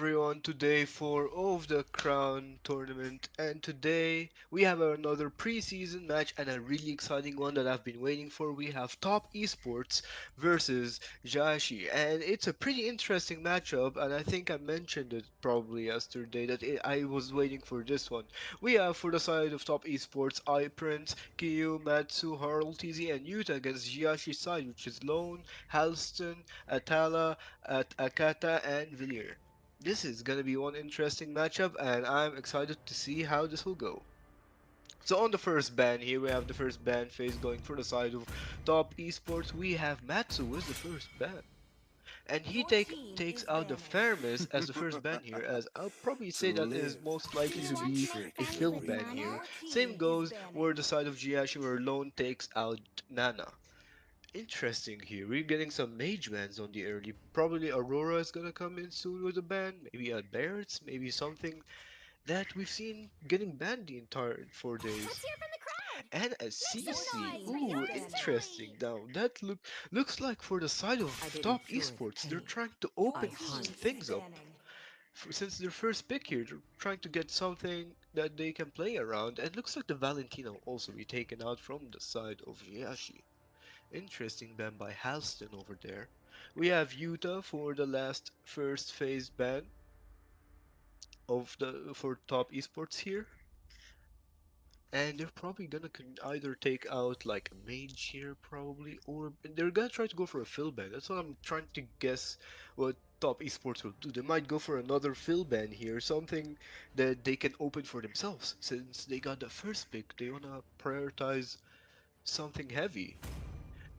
Everyone today for of the Crown tournament, and today we have another preseason match and a really exciting one that I've been waiting for. We have Top Esports versus Jiashi, and it's a pretty interesting matchup, and I think I mentioned it probably yesterday that I was waiting for this one. We have for the side of Top Esports iPrince, Kyu, Matsu, Harl, TZ, and Yuta against Jiashi's side, which is Lone, Halston, Atala, Akata, and Villiers. This is gonna be one interesting matchup, and I'm excited to see how this will go. So on the first ban here, we have the first ban phase going for the side of Top Esports. We have Matsu with the first ban, and he takes out the Fairness as the first ban here. As I'll probably To say that is live most likely is to to be trick a Phil ban everyone. here. Same goes where the side of Jiashi where Lone takes out Nana. Interesting here. We're getting some mage bans on the early. Probably Aurora is gonna come in soon with a ban. Maybe a Barrett's. Maybe something that we've seen getting banned the entire 4 days. And a CC. Ooh, interesting. Now that looks like for the side I of didn't Top cure the Esports, they're pain. trying to I open hunt. things up. Since their first pick here, they're trying to get something that they can play around. And looks like the Valentina will also be taken out from the side of Jiashi. Interesting ban by Halston over there. We have Utah for the last first phase ban of the for top esports here. And they're probably gonna either take out like a mage here probably, or they're gonna try to go for a fill ban. That's what I'm trying to guess what top esports will do. They might go for another fill ban here, something that they can open for themselves. Since they got the first pick, they wanna prioritize something heavy.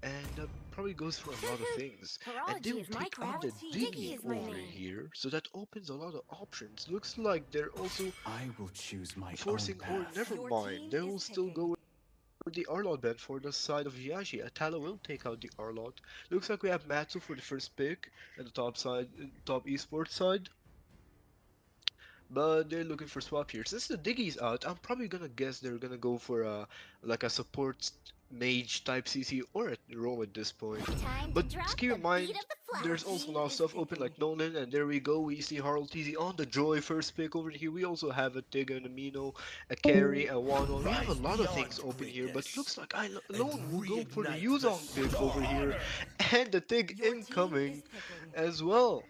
And that probably goes for a lot of things. And they will take out the Diggy over here, so that opens a lot of options. Looks like they're also I will choose my own forcing, or path. never mind, they will still go with the Arlot band for the side of Jiashi. Atala will take out the Arlot. Looks like we have Matsu for the first pick and the top side, top esports side. But they're looking for swap here. Since the Diggy's out, I'm probably gonna guess they're gonna go for a like a support mage type CC or a roam at this point. But just keep in mind, there's also a lot of stuff open like Nolan, and there we go. We see Harold TZ on the Joy first pick over here. We also have a Tig and a Mino, a Carry, a Wano. We have a Rise lot of beyond things open here, but it greatness looks like I and alone will go for the reignite the Yuzong pick over here, star. and the Tig incoming as well.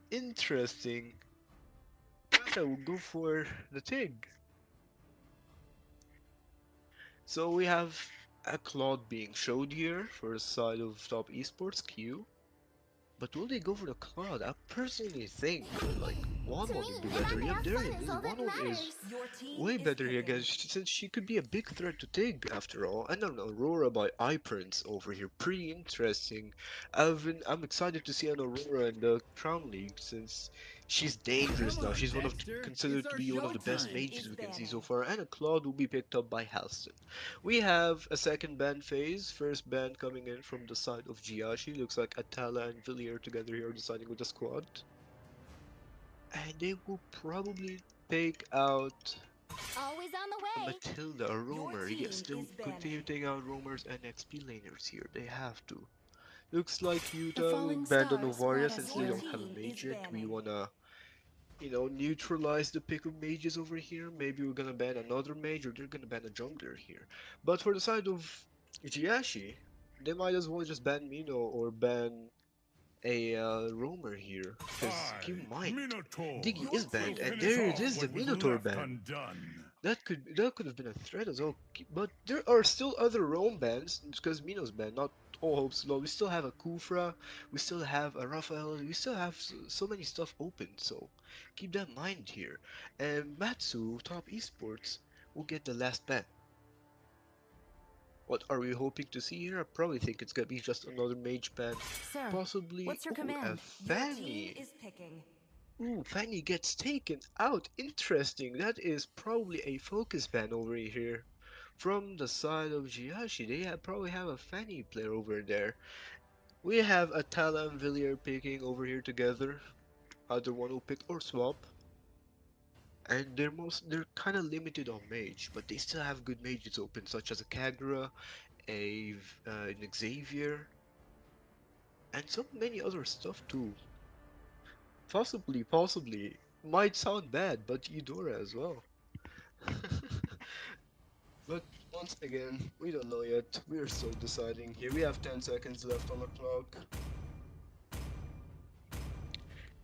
Interesting. I will go for the Tig. So we have a Claude being showed here for the side of top esports Q. But will they go for the Claude? I personally think like one would be better. Yep, there it is. One is way better here, guys, since she could be a big threat to take after all. And an Aurora by iPrince over here, pretty interesting. I'm excited to see an Aurora in the Crown League since she's dangerous now. She's considered to be one of the best mages we can see so far, and a Claude will be picked up by Halston. We have a second band phase. First band coming in from the side of Jiashi. Looks like Atala and Villiers together here deciding with the squad. And they will probably take out Matilda, a roamer. Yes, they'll continue taking out roamers and XP laners here. They have to. Looks like The Utah will falling ban the stars Novaria guide since us they here. don't have a mage yet. We wanna, neutralize the pick of mages over here. Maybe we're gonna ban another mage or they're gonna ban a jungler here. But for the side of Jiashi, they might as well just ban Mino or ban a roamer here. Because I, keep in mind, Minotaur, Diggy is will banned, and finish there it off is, the what was Minotaur left ban. undone. That could have been a threat as well. But there are still other Rome bans because Mino's banned. Not all hopes low. We still have a Kufra, we still have a Raphael, we still have so many stuff open. So keep that in mind here. And Matsu, top esports, will get the last ban. What are we hoping to see here? I probably think it's gonna be just another mage ban. Sir, Possibly. what's your Ooh, a command? Fanny. Ooh, Fanny gets taken out. Interesting. That is probably a focus ban over here. From the side of Jiashi, they probably have a Fanny player over there. We have Atala and Villiers picking over here together. Either one will pick or swap. And they're kind of limited on mage, but they still have good mages open, such as a Kagura, an Xavier, and so many other stuff too. Possibly. Might sound bad, but Eudora as well. But once again, we don't know yet. We're still deciding. Here we have 10 seconds left on the clock.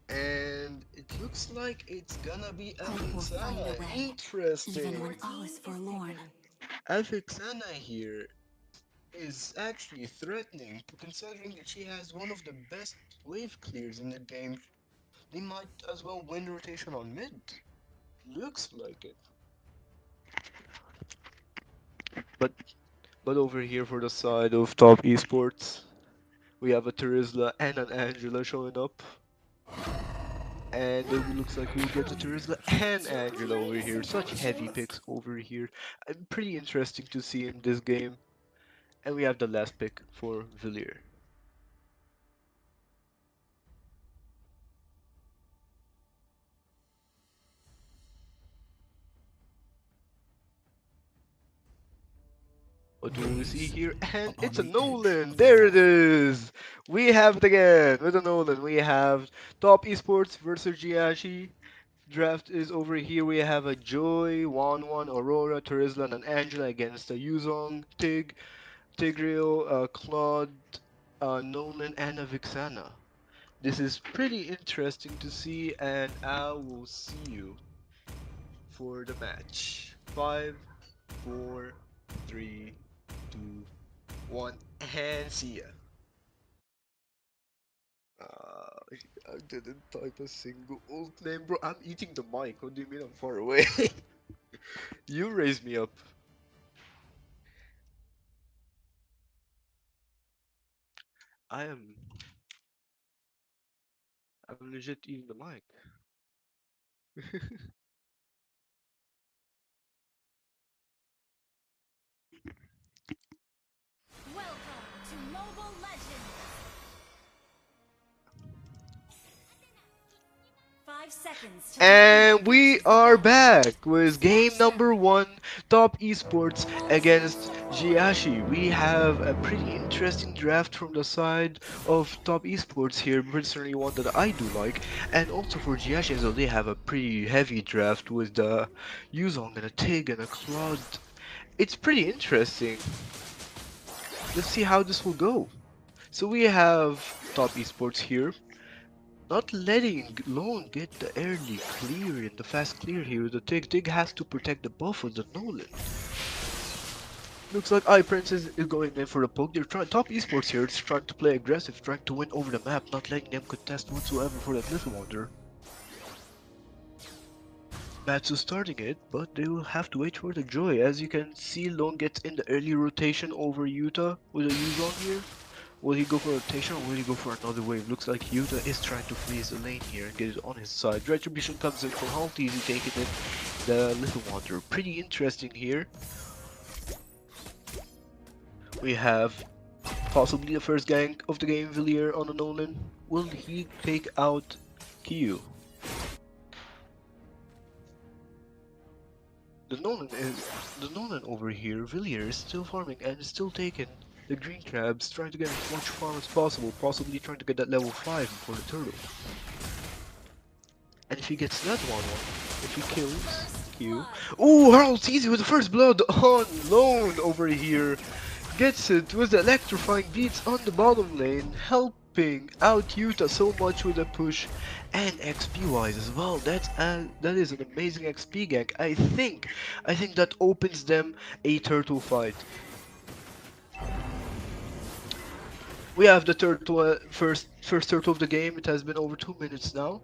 And it looks like it's gonna be Hope will find a Afixana. way, even Interesting. when all is forlorn. Afixana here is actually threatening, considering that she has one of the best wave clears in the game. They might as well win rotation on mid. Looks like it. But but over here for the side of top esports, we have a Terizla and an Angela showing up. And it looks like we'll get a Terizla and Angela over here. Such heavy picks over here. Pretty interesting to see in this game. And we have the last pick for Villiers. What do we see here? And it's a Nolan! There it is! We have it again with a Nolan. We have Top Esports versus Jiashi. Draft is over here. We have a Joy, Wanwan, Aurora, Terizlan, and Angela against a Yuzong, Tigreal, Claude, Nolan, and a Vixana. This is pretty interesting to see, and I will see you for the match. 5, 4, 3, 2, 1, and see ya. I didn't type a single old name, bro. I'm eating the mic. What do you mean I'm far away? You raised me up. I am. I'm legit eating the mic. Welcome to Mobile Legends! 5 seconds till the end And we reaches the are bell. back with game Smash them! number 1, Top Esports All against systems go! Jiashi. We have a pretty interesting draft from the side of Top Esports here, personally one that I do like, and also for Jiashi as well, they have a pretty heavy draft with the Yuzong and a Tig and a Claude. It's pretty interesting. Let's see how this will go. So we have Top Esports here, not letting Lone get the early clear in the fast clear here. The Tig has to protect the buff of the Nolan. Looks like iPrince is going in for a poke. They're trying top esports here. It's trying to play aggressive, trying to win over the map, not letting them contest whatsoever for that little wonder. Matsu starting it, but they will have to wait for the joy. As you can see, Lone gets in the early rotation over Yuta with a Yuzong here. Will he go for a rotation or will he go for another wave? Looks like Yuta is trying to freeze the lane here and get it on his side. Retribution comes in from Halti, easy taking it. The Little Wanderer. Pretty interesting here. We have possibly the first gank of the game, Villiers on a Nolan. Will he take out Kyu? The Nolan over here, Villiers is still farming and is still taking the green crabs, trying to get as much farm as possible, possibly trying to get that level 5 for the turtle. And if he gets that one, if he kills Q. Oh, Harold's easy with the first blood on Lone over here. Gets it with the electrifying beats on the bottom lane, helping out Utah so much with the push and XP wise as well. That is an amazing XP gank. I think that opens them a turtle fight. We have the turtle first turtle of the game. It has been over 2 minutes now.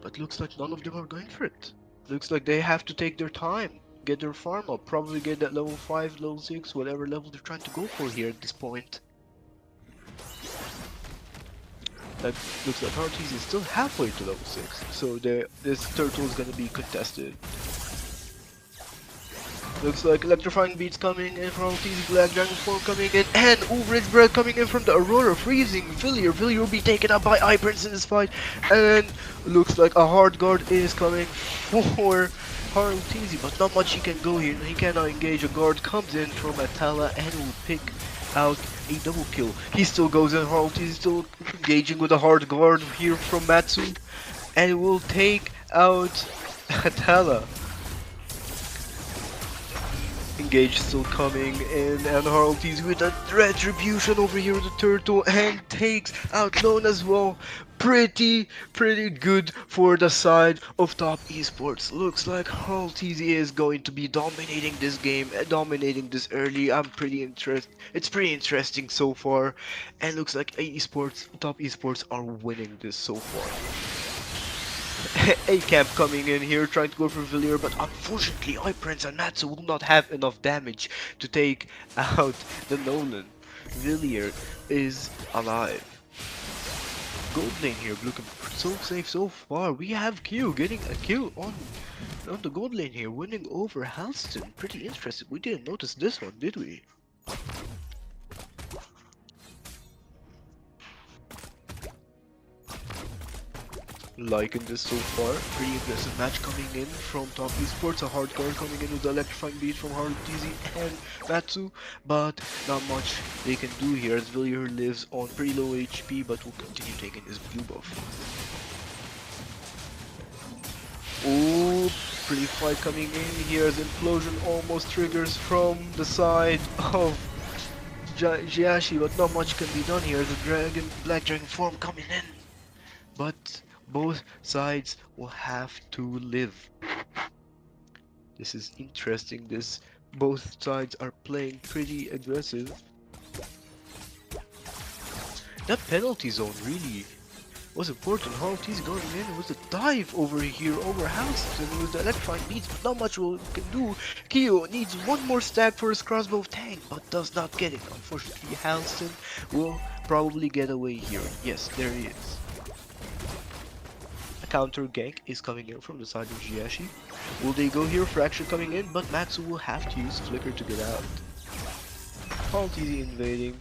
But looks like none of them are going for it. Looks like they have to take their time, get their farm up, probably get that level 5, level 6, whatever level they're trying to go for here at this point. That looks like Artis is still halfway to level 6, so this turtle is gonna be contested. Looks like electrifying beats coming in from Artis, Black Dragon Form coming in, and Rich Bread coming in from the Aurora, freezing Villiers. Villiers will be taken up by iPrince in this fight, and looks like a hard guard is coming for Artis, but not much he can go here. He cannot engage. A guard comes in from Atala and will pick out a double kill. He still goes in hard. He's still engaging with a hard guard here from Matsu, and will take out Atala. Engage still coming in, and Haralties with a retribution over here, the turtle, and takes out Lone as well. Pretty good for the side of Top Esports. Looks like Haralties is going to be dominating this game, dominating this early. It's pretty interesting so far, and looks like Top Esports are winning this so far. A camp coming in here trying to go for Villiers, but unfortunately iPrince and Matsu will not have enough damage to take out the Nolan. Villiers is alive. Gold lane here looking so safe so far. We have Q getting a kill on the gold lane here, winning over Halston. Pretty interesting. We didn't notice this one, did we? Liking this so far. Pretty aggressive match coming in from Top Esports. A hard card coming in with the electrifying beat from Haru TZ and Matsu, but not much they can do here as Villiers lives on pretty low HP but will continue taking his blue buff. Oh, pretty fight coming in here as Implosion almost triggers from the side of Jiashi, but not much can be done here. The Black Dragon form coming in, but both sides will have to live. This is interesting. Both sides are playing pretty aggressive. That penalty zone really was important. Haralties going in with a dive over here over Halston with the electrifying beats, but not much we can do. Kyo needs one more stack for his crossbow tank, but does not get it. Unfortunately, Halston will probably get away here. Yes, there he is. A counter gank is coming in from the side of Jiashi. Will they go here? Fraction coming in, but Matsu will have to use Flicker to get out. Haralties invading.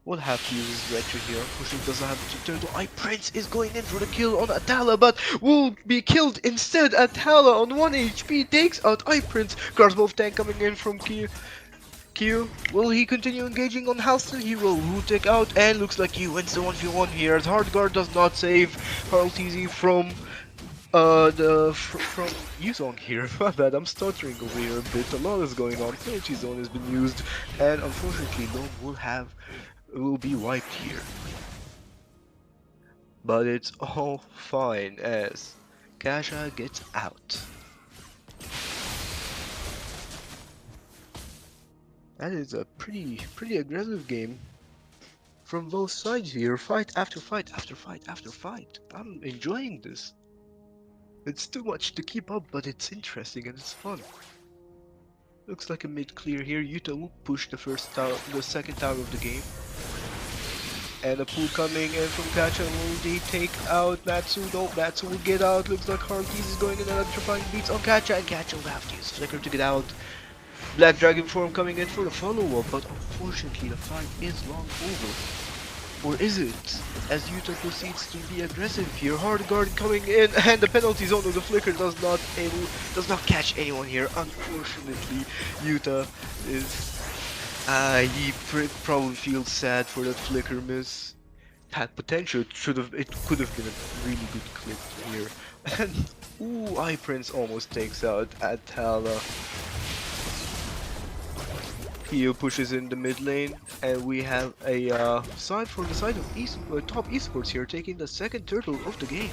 Will have to use his retro here. Pushing doesn't have to turn to iPrince is going in for the kill on Atala, but will be killed instead. Atala on 1 HP takes out iPrince. Crossbow tank coming in from Q. Will he continue engaging on Halston? He will take out, and looks like he wins the 1v1 here as Hard Guard does not save Harl TZ from from Yuzong here. My bad, I'm stuttering over here a bit. A lot is going on. Penalty zone has been used, and unfortunately Lone will be wiped here. But it's all fine as Kasha gets out. That is a pretty aggressive game from both sides here. Fight after fight after fight after fight. I'm enjoying this. It's too much to keep up, but it's interesting and it's fun. Looks like a mid clear here. Yuta will push the second tower of the game. And a pull coming in from Kacha. Will they take out Matsu? No, Matsu will get out. Looks like Harkeys is going in electrifying beats on Kacha, and Kacha will have to use Flicker to get out. Black Dragon form coming in for the follow-up, but unfortunately the fight is long over. Or is it? As Yuta proceeds to be aggressive here, Hard Guard coming in, and the penalty zone of the Flicker does not catch anyone here. Unfortunately, Yuta is he probably feels sad for that Flicker miss. Had potential. It could have been a really good clip here. And ooh, iPrince almost takes out Atala. Kyo pushes in the mid lane, and we have a side for the side of Top Esports here, taking the second turtle of the game.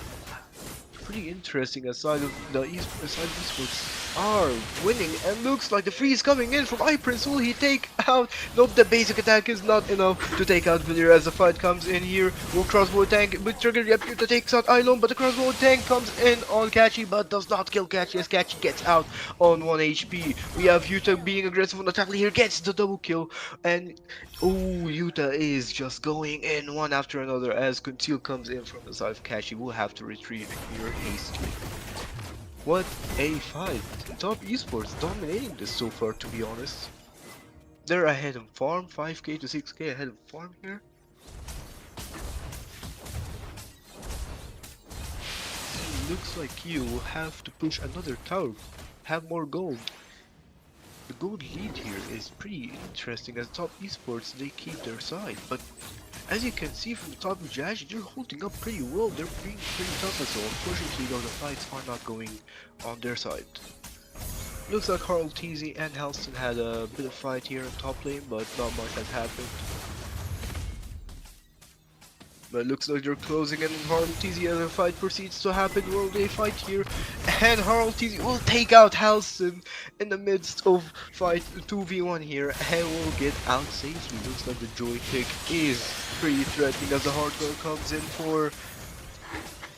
Pretty interesting as side of Esports are winning, and looks like the freeze coming in from iPrince. Will he take out? Nope, the basic attack is not enough to take out Villiers as the fight comes in here. Will crossbow tank with trigger, yep, Yuta takes out Ilon, but the crossbow tank comes in on Kachi, but does not kill Kachi as Kachi gets out on 1 HP. We have Yuta being aggressive on the tackle here, gets the double kill, and oh, Yuta is just going in one after another as Conceal comes in from the side of Kachi. Will have to retreat here hastily. What a fight! Top Esports dominating this so far, to be honest. They're ahead in farm, 5k to 6k ahead of farm here. Looks like you will have to push another tower, have more gold. The gold lead here is pretty interesting as top esports they keep their side, but as you can see from the top of Jiashi, they're holding up pretty well. They're being pretty tough as well. Unfortunately though, the fights are not going on their side. Looks like Harl TZ and Helston had a bit of fight here in top lane, but not much has happened. But it looks like they're closing in on Harl TZ as the fight proceeds to happen. Will they fight here? And Harl TZ will take out Helston in the midst of fight 2v1 here and will get out safely. Looks like the joy pick is pretty threatening as the hardcore comes in for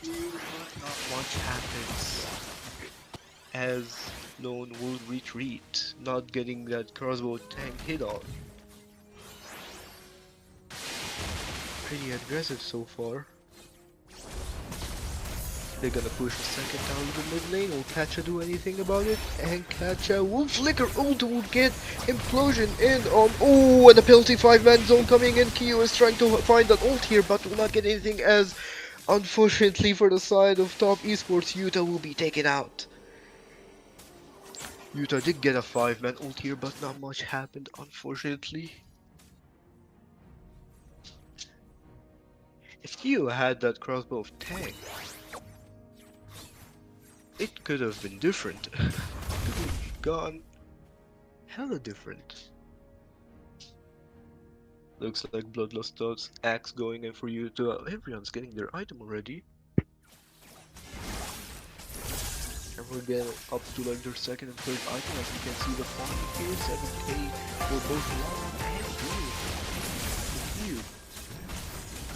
you, but not much happens as Lone will retreat, not getting that crossbow tank hit on. Pretty aggressive so far. They're gonna push the second down to the mid lane. Will Kacha do anything about it? And Kacha will flicker ult, will get implosion in on. Oh, and the penalty 5-man zone coming in. Kyo is trying to find that ult here, but will not get anything as unfortunately for the side of top esports, Utah will be taken out. Utah did get a 5-man ult here, but not much happened unfortunately. If Kyo had that crossbow of tank, it could have been different. Could have gone hella different. Looks like Bloodlust Thoughts axe going in for you to everyone's getting their item already. And we're getting up to like their second and third item as you can see the farming here, 7k for both Long and Blue.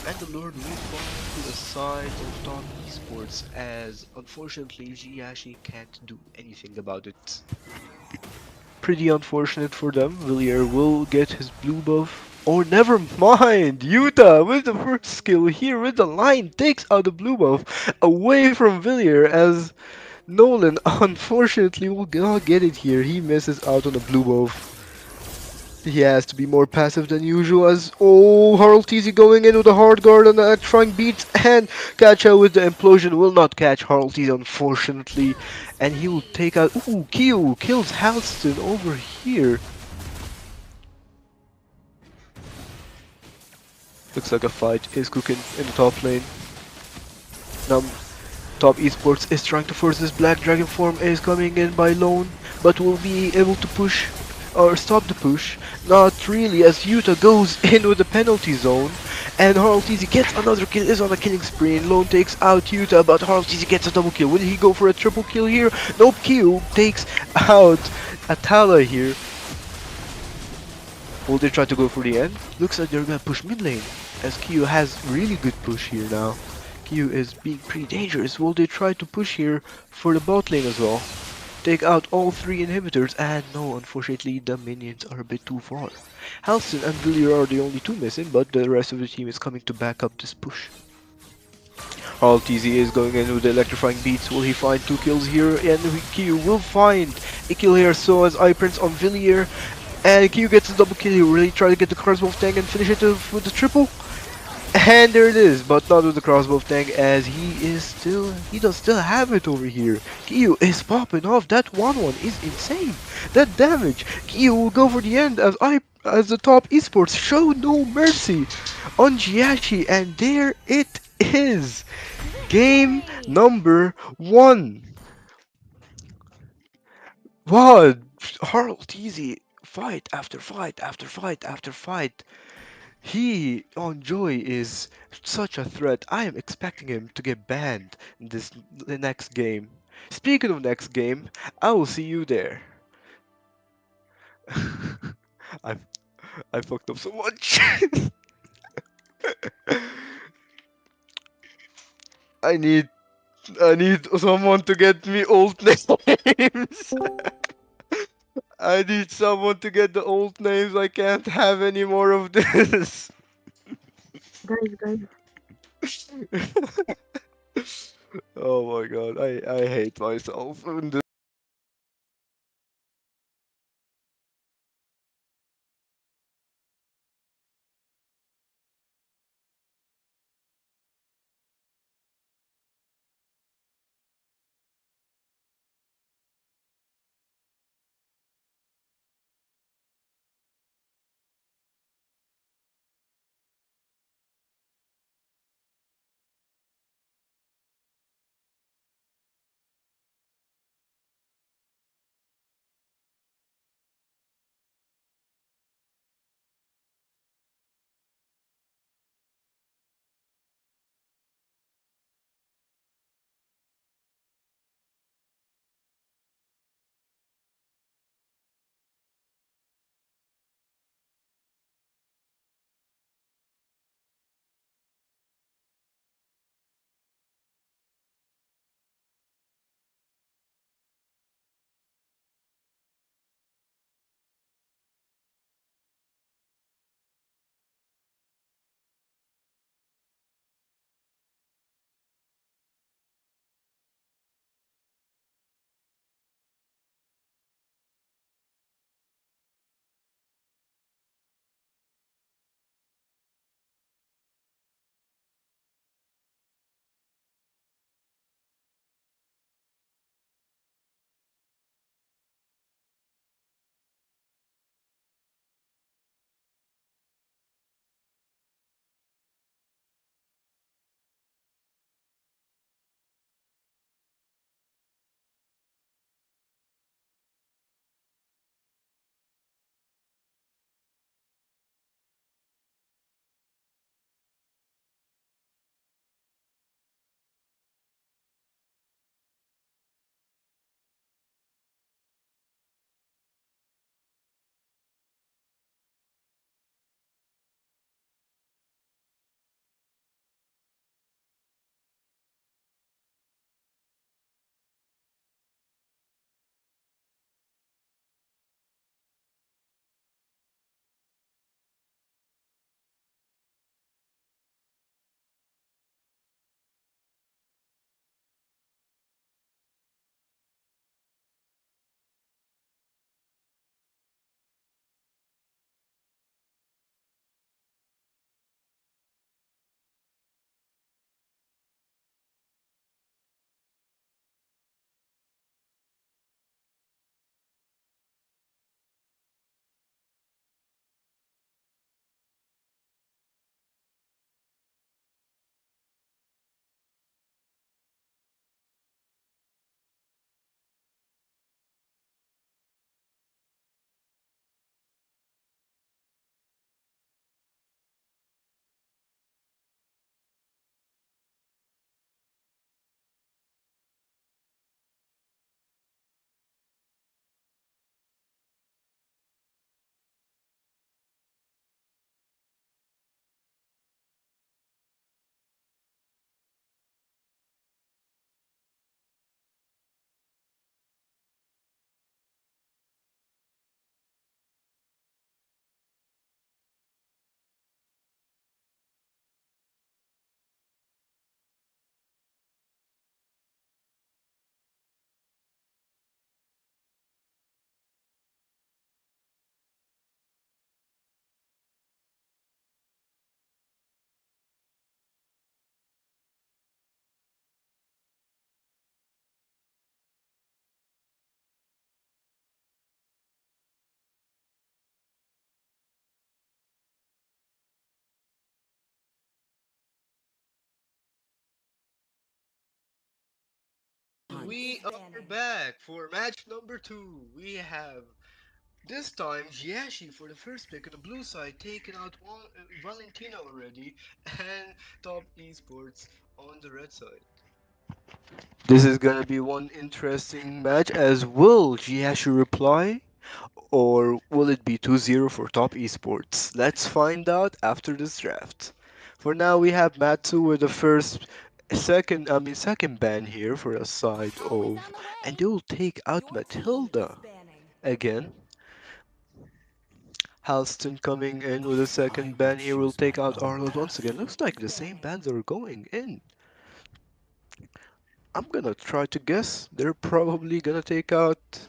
And the Lord will fall to the side of Top Esports as unfortunately Jiashi can't do anything about it. Pretty unfortunate for them. Villiers will get his blue buff. Or never mind! Utah with the first skill here with the line takes out the blue buff away from Villiers as Nolan unfortunately will not get it here. He misses out on the blue buff. He has to be more passive than usual as Harold TZ going in with a hard guard on the electrifying beats and Kacha with the implosion will not catch Harold TZ unfortunately and he will take out Kyo kills Halston over here. Looks like a fight is cooking in the top lane. Now Top Esports is trying to force this Black Dragon form is coming in by Lone, but will be able to push or stop the push. Not really as Utah goes in with the penalty zone and Harl TZ gets another kill, is on a killing spree and Lone takes out Utah but Harl TZ gets a double kill. Will he go for a triple kill here? Nope, Q takes out Atala here. Will they try to go for the end? Looks like they're gonna push mid lane as Q has really good push here now. Q is being pretty dangerous. Will they try to push here for the bot lane as well? Take out all three inhibitors and no, unfortunately the minions are a bit too far. Halston and Villiers are the only two missing, but the rest of the team is coming to back up this push. All TZ is going in with the electrifying beats. Will he find two kills here? And Q will find a kill here. So as iPrince on Villiers. And Q gets a double kill. He will really try to get the crossbow tank and finish it with the triple. And there it is, but not with the crossbow tank as he does still have it over here. Kyo is popping off. That 1-1 is insane. That damage. Kyo will go for the end as the top esports show no mercy on Jiashi, and there it is. Game Victory! number 1. Wow, Harl Teasy fight after fight after fight after fight. He on Joy is such a threat. I am expecting him to get banned in the next game. Speaking of next game, I will see you there. I I fucked up so much. I need I need someone to get me old names. I need someone to get the old names. I can't have any more of this. Oh my god, I hate myself. We are back for match number two. We have this time Jiashi for the first pick on the blue side, taking out Valentina already, and Top Esports on the red side. This is gonna be one interesting match as will Jiashi reply or will it be 2-0 for Top Esports? Let's find out after this draft. For now, we have Matsu with the second ban here for a side Always of, on the and way. they will take out Your team is Matilda banning. again. Halston coming in with a I second will ban here will choose take my out own Arnold Your once again. path. team Looks like is the same banning. bans are going in. I'm gonna try to guess. They're probably gonna take out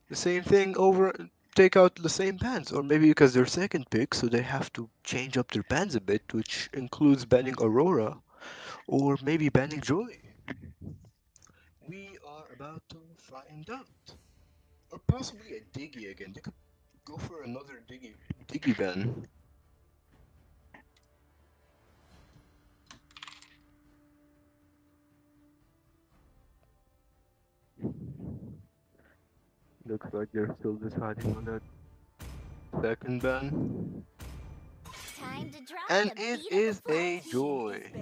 the same thing over, take out the same bands, or maybe because they're second pick, so they have to change up their bands a bit, which includes banning Aurora, or maybe banning Joy. We are about to find out. Or possibly a Diggy again. They could go for another Diggy ban. Looks like they're still deciding on that second ban. Time to drop And the it beat of the is flute. a Joy.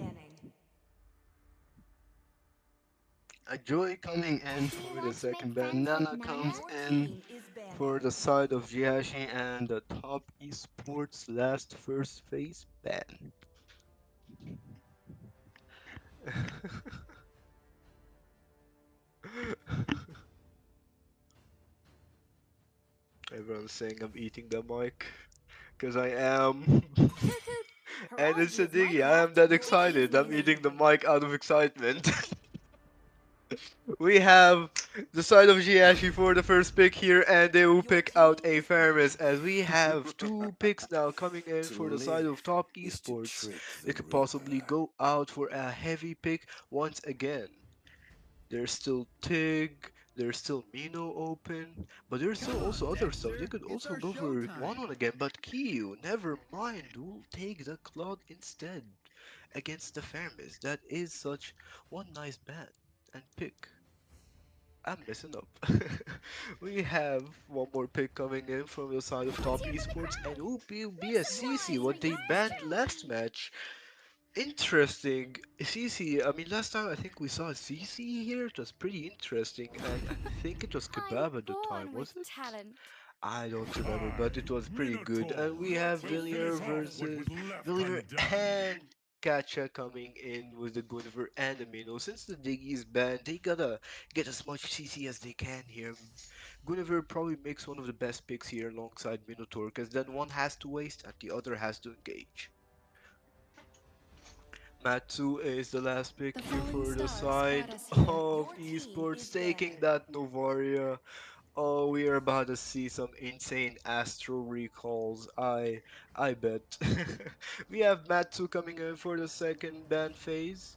A Joy coming in Do you for the want to make second ban. friends with Nana Nana? comes Your in team is for banning. the side of Jiashi and the Top Esports last first phase ban. Everyone's saying I'm eating the mic, because I am. Toot toot. And it's Horology a is diggy, I am Minecraft. that Your team excited. I'm is eating the banning. mic out of excitement. We have the side of Jiashi for the first pick here, and they will Your pick out team a is Faramis, banning. as we have two picks now coming in To for the side live of Top is to Esports. trick They the could possibly reaper. go out for a heavy pick once again. There's still Tig, there's still Mino open, but there's still also other stuff. They could also go for one again, but Kyu, never mind, will take the Claude instead against the Faramis. That is such one nice bat and pick. I'm messing up. We have one more pick coming in from the side of Let's Top hear for the Esports, and crowd. it will be Make a some CC, noise for what they yours banned last truly. match. Interesting. CC, I mean, last time I think we saw CC here. It was pretty interesting, and I think it was I'm Kebab at the time, born with was it? talent. I don't remember, I, but it was pretty good. And we Minotaur, Your have will team Villiers finish is off banning. what versus was left Villiers undone. and Kacha coming in with the Guinevere and the Mino. Since the Diggy is banned, they gotta get as much CC as they can here. Guinevere probably makes one of the best picks here alongside Minotaur, because then one has to waste and the other has to engage. Matsu is the last pick The here falling for the stars side got us here. of Your team Esports, is taking banning. that Novaria. Oh, we are about to see some insane Astro recalls. I bet. We have Matsu coming in for the second ban phase.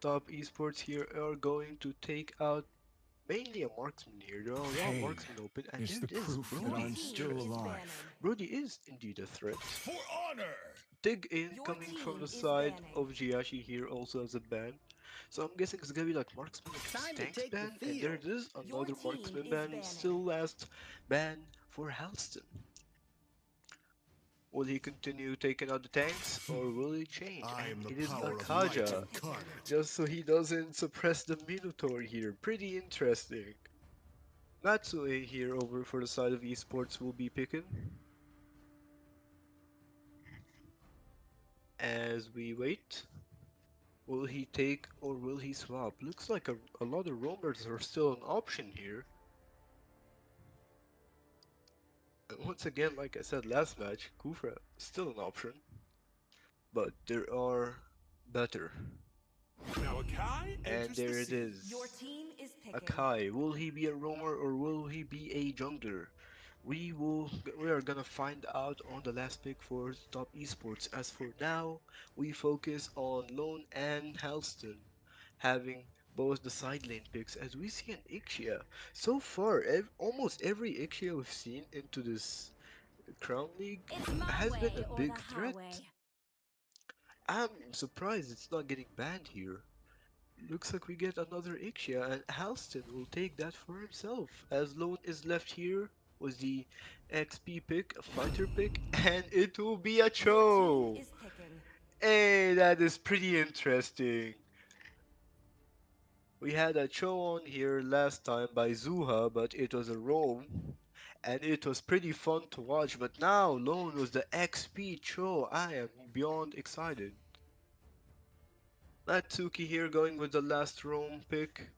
Top Esports here are going to take out mainly a marksman here. There are a lot of Pain marksmen open, and is there the it is. proof that Your I'm Brody team still is interesting. alive. banning. Brody is indeed a threat. For honor! Dig in Your coming from team the is side banning. of Jiashi here also as a ban. So I'm guessing it's gonna be like marksman against Time to tanks take the ban, and there field. it is, Your another team marksman is ban, banning. still last ban for Halston. Will he continue taking out the tanks, or will he change? I And am the it is power of light Akaja, incarnate. just so he doesn't suppress the Minotaur here. Pretty interesting. Matsue here over for the side of esports will be picking as we wait. Will he take or will he swap? Looks like a lot of roamers are still an option here. And once again, like I said last match, Kufra still an option, but there are better. Now Akai And enters the there it scene. Your is. team is picking. Akai, will he be a roamer or will he be a jungler? We are gonna find out on the last pick for top esports. As for now, we focus on Lone and Halston having both the side lane picks as we see an Ixia. So far, almost every Ixia we've seen into this Crown League It's my has been a way or the big threat. highway. I'm surprised it's not getting banned here. Looks like we get another Ixia, and Halston will take that for himself, as Lone is left here with the XP pick, a fighter pick, and it will be a Your team Cho! is picking. Hey, that is pretty interesting. We had a Cho on here last time by Zuha, but it was a roam, and it was pretty fun to watch, but now Lone was the XP Cho. I am beyond excited. Natsuki here going with the last roam pick.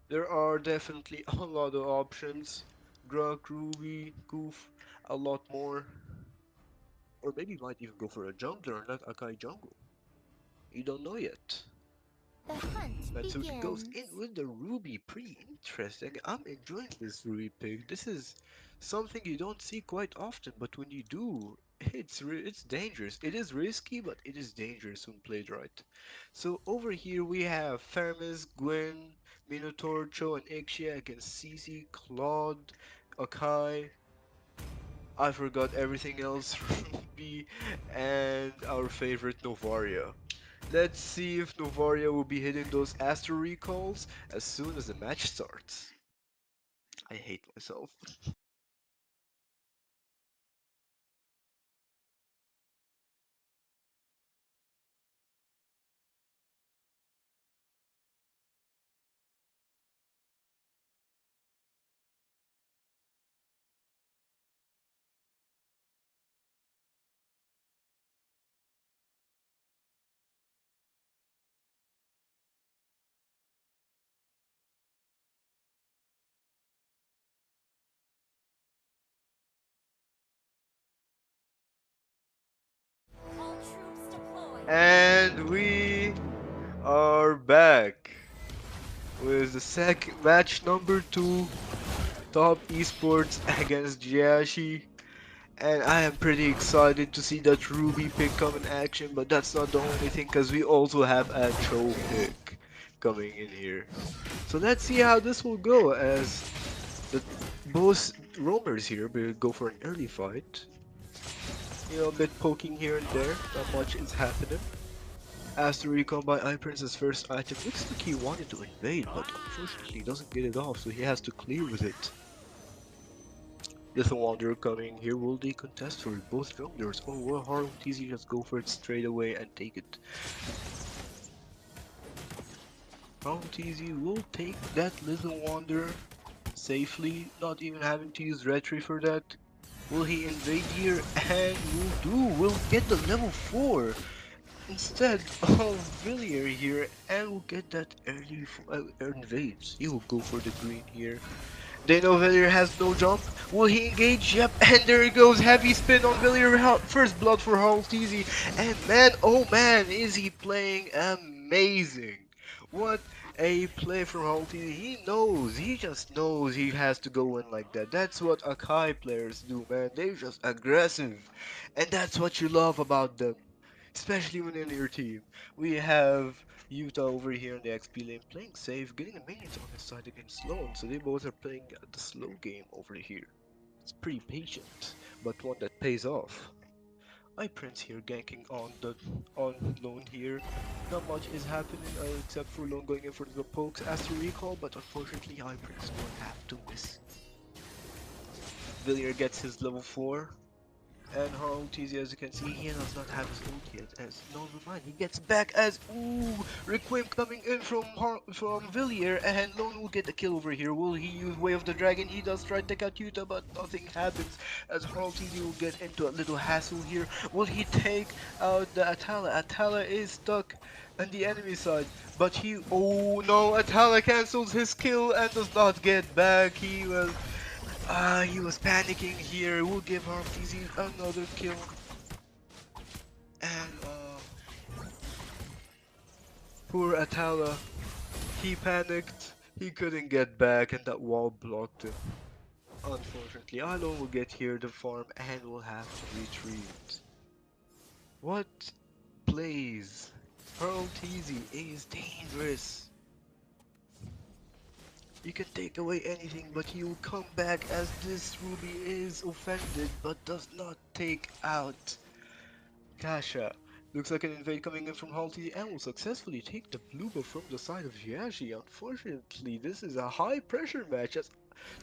There are definitely a lot of options. Grok, Ruby, Goof, a lot more. Or maybe you might even go for a jungler, not Akai jungle. You don't know yet. The hunt Natsuki goes in begins. with the Ruby. Pretty interesting. I'm enjoying this Ruby pick. This is something you don't see quite often, but when you do, it's dangerous. It is risky, but it is dangerous when played right. So over here we have Thermes, Gwen, Minotaur, Cho, and Ixia against Cece, Claude, Akai. I forgot everything else, Ruby, and our favorite Novaria. Let's see if Novaria will be hitting those Astro recalls as soon as the match starts. I hate myself. All troops deployed. And we are back with the second match number 2, Top Esports against Jiashi. And I am pretty excited to see that Ruby pick come in action, but that's not the only thing, because we also have a Cho pick coming in here. So let's see how this will go, as the both roamers here will go for an early fight. You know, a bit poking here and there, not much is happening. As to recon by iPrince's first item, looks like he wanted to invade, but unfortunately doesn't get it off, so he has to clear with it. Little Wanderer coming here, will they contest for it? Both junglers. Oh, well, Harlem TZ just go for it straight away and take it. Harlem TZ will take that Little Wanderer safely, not even having to use Retry for that. Will he invade here? And will get the level 4 instead of Villiers here, and will get that early invades. He will go for the green here. They know Villiers has no jump. Will he engage? Yep, and there he goes. Heavy spin on Villiers. First blood for Halteasy. And man, oh man, is he playing amazing. What a play from Halteasy. He knows, he just knows he has to go in like that. That's what Akai players do, man. They're just aggressive. And that's what you love about them, especially when in your team. We have Utah over here in the XP lane playing safe, getting the minions on his side against Sloan, so they both are playing the slow game over here. It's pretty patient, but one that pays off. Prince here ganking on Lone here. Not much is happening except for Lone going in for the pokes as to recall, but unfortunately Prince will have to miss. Villiers gets his level 4. And Harold TZ, as you can see, he does not have his ult yet. As no, never mind, he gets back as Requiem coming in from Villiers, and Lone will get the kill over here. Will he use Way of the Dragon? He does try to take out Yuta, but nothing happens. As Harold TZ will get into a little hassle here. Will he take out the Atala? Atala is stuck on the enemy side, but oh no, Atala cancels his kill and does not get back. He was panicking here. We'll give Harmteasy another kill. And poor Atala, he panicked. He couldn't get back, and that wall blocked him. Unfortunately, Alon will get here the farm and will have to retreat. What plays? Harmteasy is dangerous. You can take away anything, but he will come back as this Ruby is offended but does not take out Kasha. Looks like an invade coming in from Halti and will successfully take the blue buff from the side of Jiashi. Unfortunately, this is a high pressure match as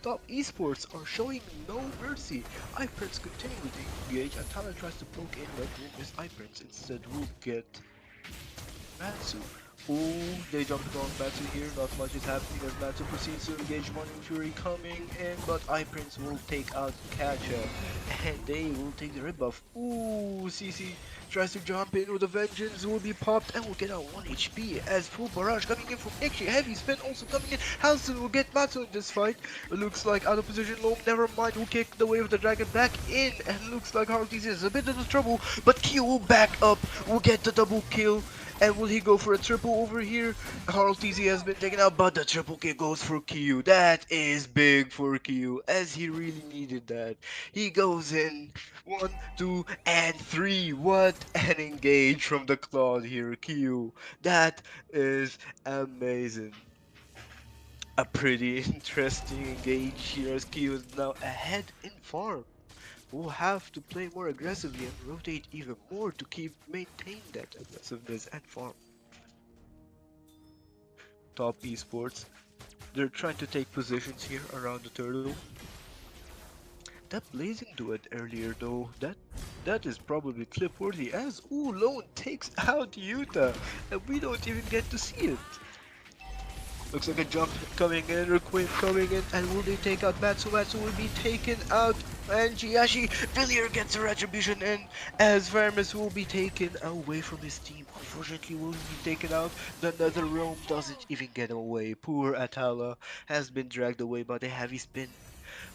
top esports are showing no mercy. iPrince continue to engage and Tyler tries to poke in but will miss iPrince. Instead will get Matsu. Ooh, they jumped on Matsu here. Not much is happening as Matsu proceeds to engage Morning Fury coming in, but iPrince will take out Kacha. And they will take the red buff. Ooh, CC tries to jump in with a vengeance, will be popped and will get out 1 HP as full barrage coming in from Ikshi. Heavy spin also coming in. Halston will get Matsu in this fight. It looks like out of position low, never mind, will kick the wave of the dragon back in and looks like Hartis is a bit of trouble, but Q will back up, will get the double kill. And will he go for a triple over here? Carl TZ has been taken out, but the triple kill goes for Q. That is big for Q, as he really needed that. He goes in 1, 2, and 3. What an engage from the Claude here, Q. That is amazing. A pretty interesting engage here as Q is now ahead in farm. We'll have to play more aggressively and rotate even more to maintain that aggressiveness and farm. Top esports, they're trying to take positions here around the turtle. That blazing duet earlier though, that is probably clip worthy as Lone takes out Yuta and we don't even get to see it. Looks like a jump coming in, Requiem coming in, and will they take out Matsu? Matsu will be taken out, and Jiashi, Villiers gets a retribution in, as Vermis will be taken away from his team. Unfortunately, will be taken out, the Nether Realm doesn't even get away. Poor Atala has been dragged away by the heavy spin.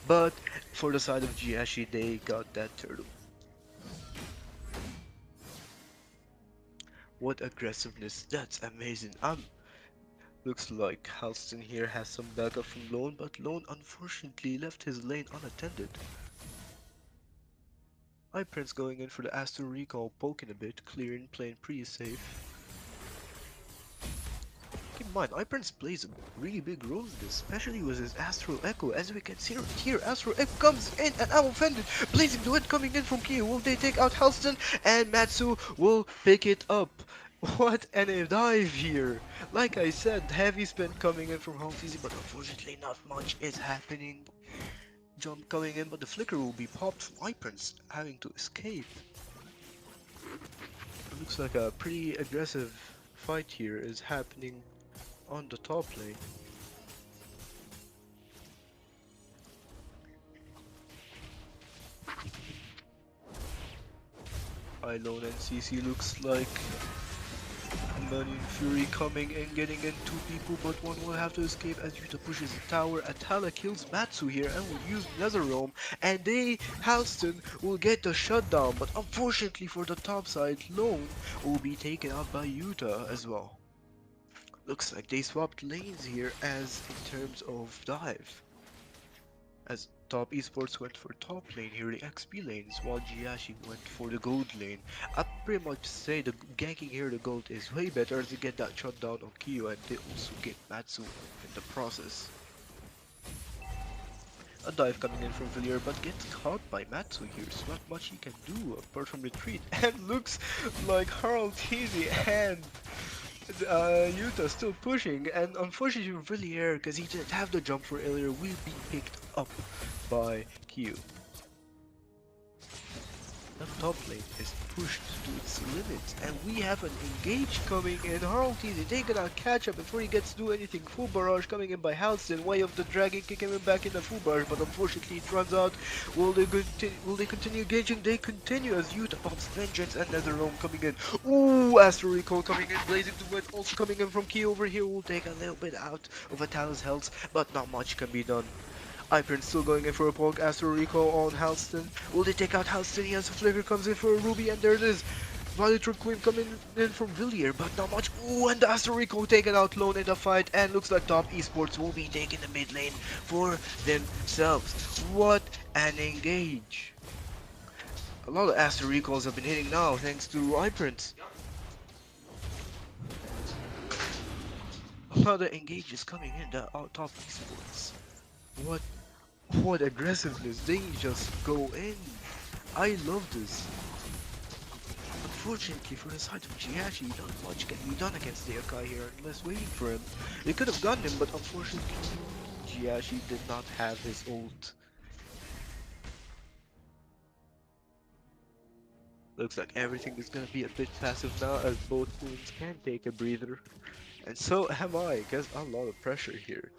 But for the side of Jiashi, they got that turtle. What aggressiveness, that's amazing. Looks like Halston here has some backup from Lone, but Lone unfortunately left his lane unattended. iPrince going in for the Astro Recall, poking a bit, clearing, playing pretty safe. Keep in mind, iPrince plays a really big role in this, especially with his Astro Echo. As we can see right here, Astro Echo comes in and I'm offended. Blazing Duet coming in from Kyo. Will they take out Halston? And Matsu will pick it up. What an dive here! Like I said, heavy spin coming in from Halsey, but unfortunately not much is happening. Jump coming in, but the flicker will be popped from iPrince, having to escape. It looks like a pretty aggressive fight here is happening on the top lane. Ilone and CC looks like Money Fury coming in, getting in 2 people, but one will have to escape as Yuta pushes the tower. Atala kills Matsu here and will use Nether Realm, and Halston will get the shutdown, but unfortunately for the top side, Lone will be taken out by Yuta as well. Looks like they swapped lanes here as in terms of dive. As top esports went for top lane here, the XP lanes, while Jiashi went for the gold lane. I'd pretty much say the ganking here, the gold is way better to get that shutdown on Kyo, and they also get Matsu in the process. A dive coming in from Villiers, but gets caught by Matsu here, so not much he can do apart from retreat. And looks like Harald Teasy and Yuta still pushing, and unfortunately Villiers, because he didn't have the jump for earlier, will be picked up by Q. The top lane is pushed to its limits, and we have an engage coming in. Harald Teasy taking out catch up before he gets to do anything. Full barrage coming in by Halston, way of the dragon, kicking him back in the full barrage, but unfortunately it runs out. Will they continue engaging? They continue as Yuta pops Vengeance and Nether Realm coming in. Ooh, Astro Recall coming in, Blazing Duet also coming in from Key over here. Will take a little bit out of Atala's health, but not much can be done. iPrince still going in for a poke. Astro Recall on Halston. Will they take out Halston? He has a flicker, comes in for a Ruby, and there it is. Violet Requiem coming in from Villiers, but not much. Ooh, and the Astro Recall taken out Lone in the fight, and looks like top esports will be taking the mid lane for themselves. What an engage. A lot of Astro Recalls have been hitting now, thanks to iPrince. A lot of engages coming in the top esports. What aggressiveness, they just go in. I love this. unfortunately for the side of Jiashi, not much can be done against the Akai here unless waiting for him. They could have gotten him, but unfortunately Jiashi did not have his ult. Looks like everything is gonna be a bit passive now as both teams can take a breather. And so am I, guess a lot of pressure here.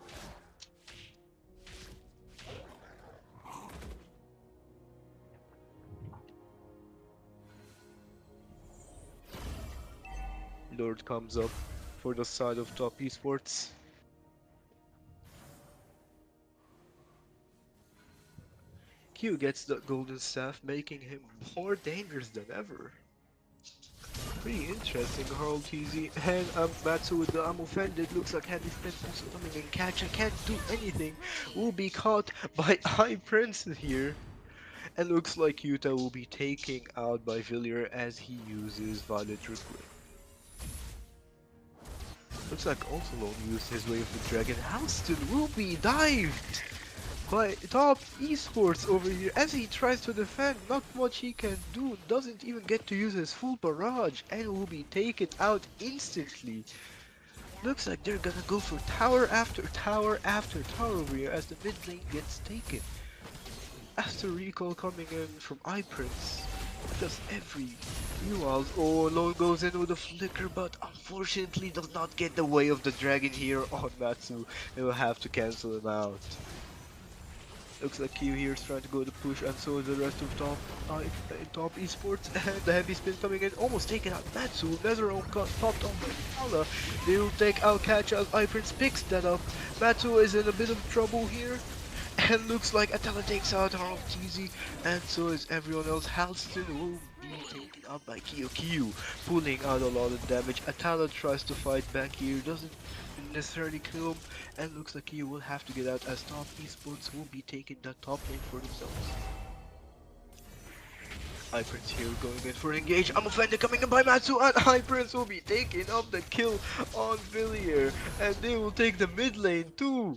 Lord comes up for the side of top esports. Q gets the golden staff, making him more dangerous than ever. Pretty interesting, Harl TZ. And Matsu with the I'm offended. Looks like Heavy Spin also coming in catch. I can't do anything. Will be caught by High Prince here. And looks like Yuta will be taken out by Villiers as he uses Violet Recruit. Looks like Ulsalone used his Way of the Dragon. Houston will be dived by top esports over here as he tries to defend. Not much he can do. Doesn't even get to use his full barrage and will be taken out instantly. Looks like they're gonna go for tower after tower after tower over here as the mid lane gets taken. After recall coming in from iPrince, just every nuance. Oh, Lone goes in with a flicker, but unfortunately does not get the way of the dragon here on Matsu. They will have to cancel him out. Looks like Q here is trying to go to push, and so is the rest of top esports. And the heavy spin coming in, almost taking out Matsu. Netherrealm got popped on by Fala. They will take out catch as iPrince picks that up. Matsu is in a bit of trouble here. And looks like Atala takes out Harl TZ, and so is everyone else. Halston will be taken out by Kyo, pulling out a lot of damage. Atala tries to fight back here, doesn't necessarily kill him, and looks like he will have to get out as top esports will be taking that top lane for themselves. High Prince here going in for an engage. I'm offended coming in by Matsu, and High Prince will be taking up the kill on Villiers, and they will take the mid lane too.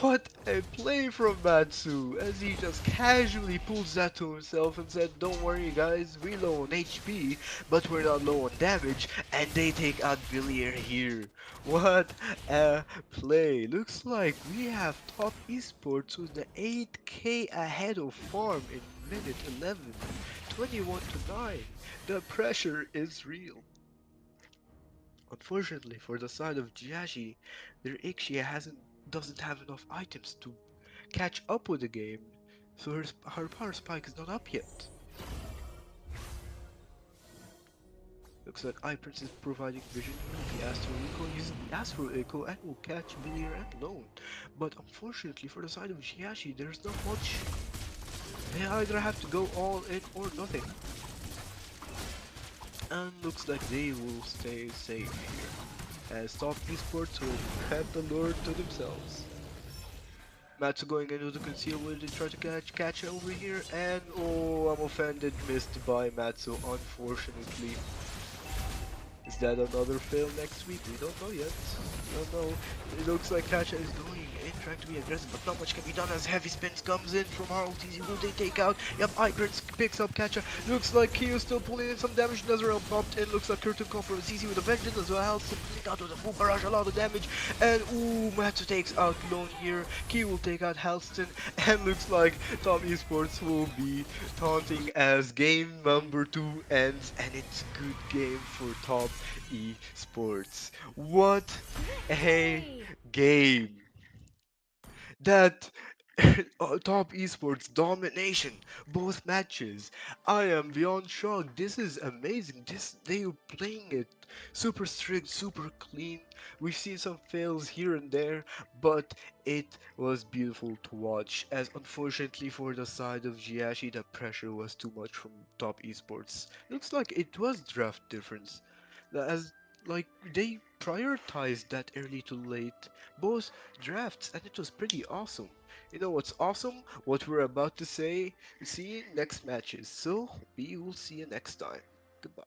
What a play from Matsu as he just casually pulls that to himself and said, don't worry guys, we low on HP, but we're not low on damage, and they take out Villiers here. What a play. Looks like we have top esports with the 8k ahead of farm in minute 11. 21 to 9. The pressure is real. Unfortunately for the side of Jiashi, their Ixia doesn't have enough items to catch up with the game, so her power spike is not up yet. Looks like iPrince is providing vision here. The Astral Echo uses the Astral Echo and will catch Villiers and Lone. But unfortunately for the side of Jiashi, there's not much. They either have to go all in or nothing. And looks like they will stay safe here, as top esports will have the lure to themselves. Matsu going into the conceal where they try to catch over here, and oh, I'm offended, missed by Matsu, unfortunately. Is that another fail next week? We don't know yet. Don't know. It looks like Kacha is going in, trying to be aggressive, but not much can be done as heavy spins comes in from RLTZ. Who they take out? Yep, Igrix picks up Kacha. Looks like Kyo still pulling in some damage. Nezreal popped in. Looks like Curtin come from CC with a vengeance as well. Pulling out with a full barrage, a lot of damage. And ooh, Matsu takes out Lone here. Kyo will take out Halston. And looks like Top Esports will be taunting as game number 2 ends, and it's a good game for Top Esports. What a game! That Top Esports domination, both matches. I am beyond shocked. This is amazing. They are playing it super strict, super clean. We've seen some fails here and there, but it was beautiful to watch. As unfortunately for the side of Jiashi, the pressure was too much from Top Esports. Looks like it was draft difference. As like they prioritized that early to late both drafts, and it was pretty awesome. You know what's awesome? What we're about to see next matches. So we will see you next time. Goodbye.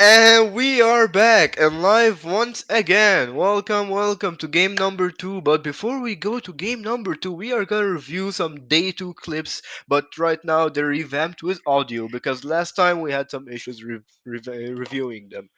And we are back and live once again. Welcome, welcome to game number two. But before we go to game number two, we are gonna review some day two clips. But right now they're revamped with audio because last time we had some issues reviewing them.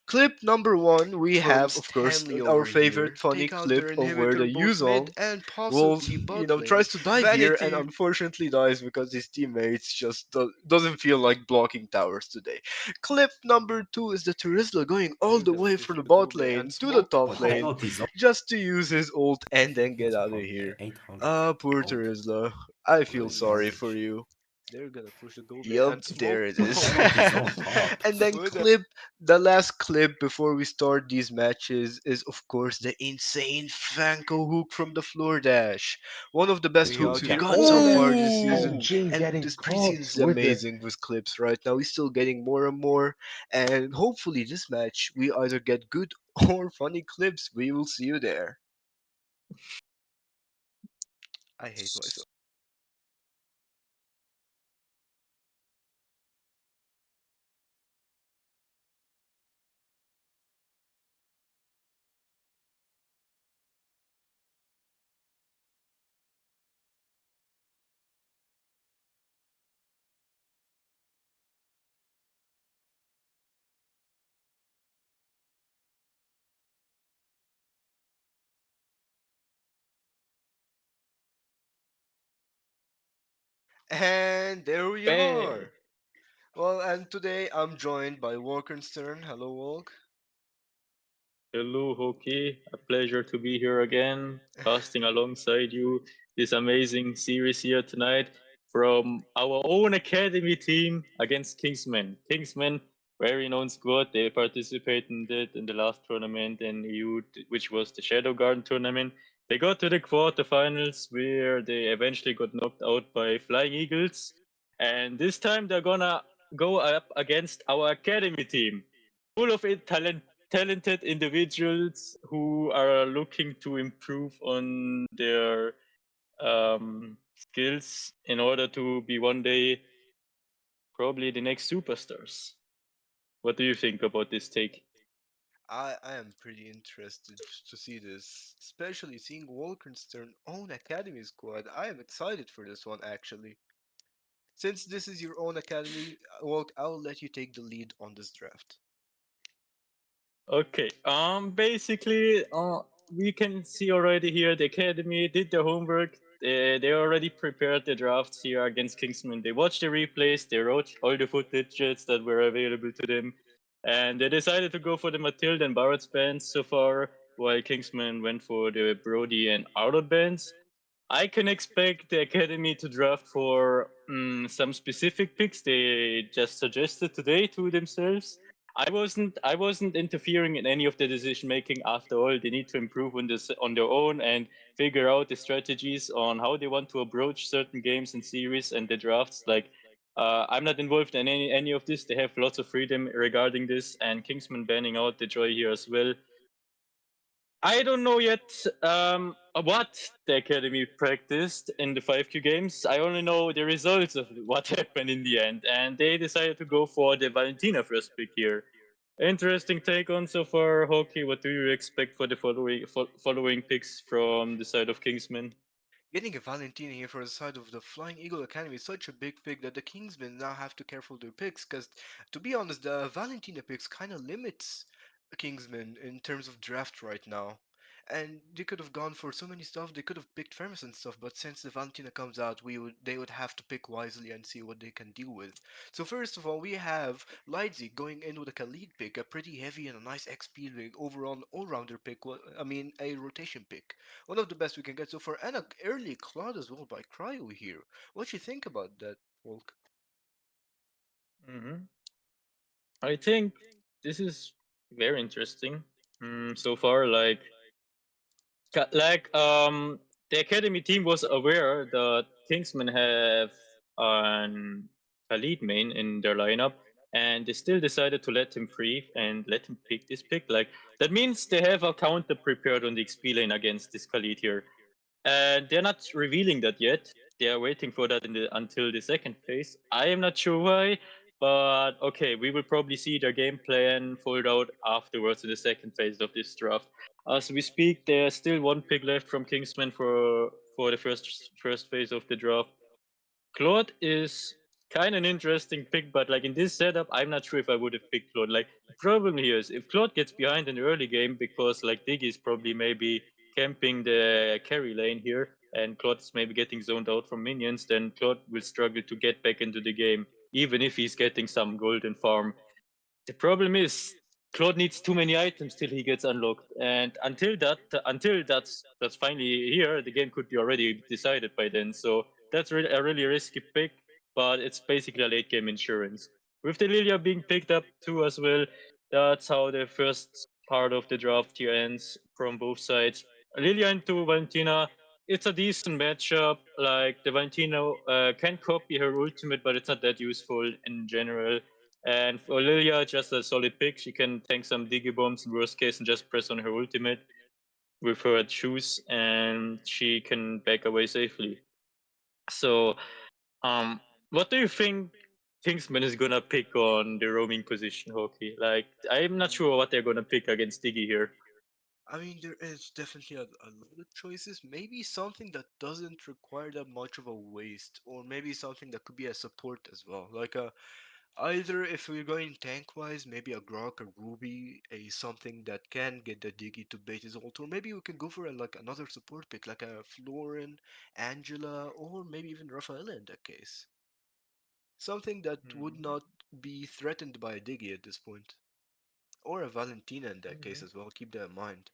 Clip number one, we From have, of course, Stanley our over favorite here, funny take out clip their of where inhibitor the both mid Yuzong and will, possibly bot lane. tries to dive here and Vanity unfortunately dies because his teammates just doesn't feel like blocking towers today. Clip number two is the Terizla going all they're the gonna way push from the the bot Gobe and lane to the smoke the top What I lane plant. got is just to use his ult and then get out of here. 800 Ah, poor gold. Terizla. I feel Great sorry for message. you. They're gonna push the Gobe Yup, and smoke there it the is. What I plant. got is on top. And then With a the last clip before we start these matches is of course the insane Franco hook from the floor dash. One of the best way hooks out we've here. got so Oh, far this And season. ooh! Jin And getting this preseason caught is with the amazing with clips right now. We're still getting more and more. And hopefully this match we either get good or funny clips. We will see you there. I hate myself. And there we Bang! are. Well, and today I'm joined by Walker Stern. Hello, Walk. Hello, Hoki. A pleasure to be here again, casting alongside you this amazing series here tonight from our own academy team against Kingsman. Kingsman, very known squad. They participated in the last tournament in EU, which was the Shadow Garden tournament. They got to the quarterfinals where they eventually got knocked out by Flying Eagles. And this time they're gonna go up against our academy team full of talented individuals who are looking to improve on their skills in order to be one day probably the next superstars. What do you think about this take? I am pretty interested to see this, especially seeing Wolkenstern own academy squad. I am excited for this one actually. Since this is your own academy, Wolk, I'll let you take the lead on this draft. Okay. Basically, we can see already here the academy did their homework. They already prepared the drafts here against Kingsman. They watched the replays. They wrote all the footages that were available to them, and they decided to go for the Matilda and Barrett's bands so far, while Kingsman went for the Brody and Arnold bands. I can expect the academy to draft for some specific picks they just suggested today to themselves. I wasn't interfering in any of the decision making. After all, they need to improve on this on their own and figure out the strategies on how they want to approach certain games and series and the drafts. Like I'm not involved in any of this. They have lots of freedom regarding this, and Kingsman banning out the joy here as well. I don't know yet what the academy practiced in the 5Q games. I only know the results of what happened in the end, and they decided to go for the Valentina first pick here. Interesting take on so far, Hockey. What do you expect for the following picks from the side of Kingsman? Getting a Valentina here for the side of the Flying Eagle Academy is such a big pick that the Kingsmen now have to careful their picks, because to be honest, the Valentina picks kind of limits Kingsmen in terms of draft right now. And they could have gone for so many stuff. They could have picked Ferris and stuff, but since the Valentina comes out, they would have to pick wisely and see what they can deal with. So first of all, we have Leidzi going in with a Khalid pick, a pretty heavy and a nice XP pick, overall all-rounder pick. I mean, a rotation pick, one of the best we can get so far, and an early cloud as well by Cryo here. What you think about that, Volk? Hmm I think this is very interesting so far. The academy team was aware that Kingsmen have an Khalid main in their lineup, and they still decided to let him free and let him pick this pick. Like that means they have a counter prepared on the XP lane against this Khalid here, and they're not revealing that yet. They are waiting for that until the second phase. I am not sure why. But okay, we will probably see their game plan fold out afterwards in the second phase of this draft. As we speak, there's still one pick left from Kingsman for the first phase of the draft. Claude is kind of an interesting pick, but like in this setup, I'm not sure if I would have picked Claude. Like the problem here is if Claude gets behind in the early game because like Diggy is probably maybe camping the carry lane here, and Claude's maybe getting zoned out from minions, then Claude will struggle to get back into the game, even if he's getting some golden farm. The problem is Claude needs too many items till he gets unlocked, and until that's finally here, the game could be already decided by then. So that's really a really risky pick, but it's basically a late game insurance. With the Lilia being picked up too as well, that's how the first part of the draft here ends from both sides. Lilia into Valentina, it's a decent matchup. Like the Valentina can copy her ultimate, but it's not that useful in general. And for Lilia, just a solid pick. She can tank some Digi bombs in worst case and just press on her ultimate with her shoes, and she can back away safely. So, what do you think Kingsman is gonna pick on the roaming position, Hockey? Like, I'm not sure what they're gonna pick against Digi here. I mean, there is definitely a lot of choices. Maybe something that doesn't require that much of a waste, or maybe something that could be a support as well. Like either if we're going tank wise, maybe a Grok, a Ruby, a something that can get the Diggy to bait his ult, or maybe we can go for like another support pick, like a Florin, Angela, or maybe even Rafaela in that case. Something that would not be threatened by a Diggy at this point, or a Valentina in that case as well. Keep that in mind.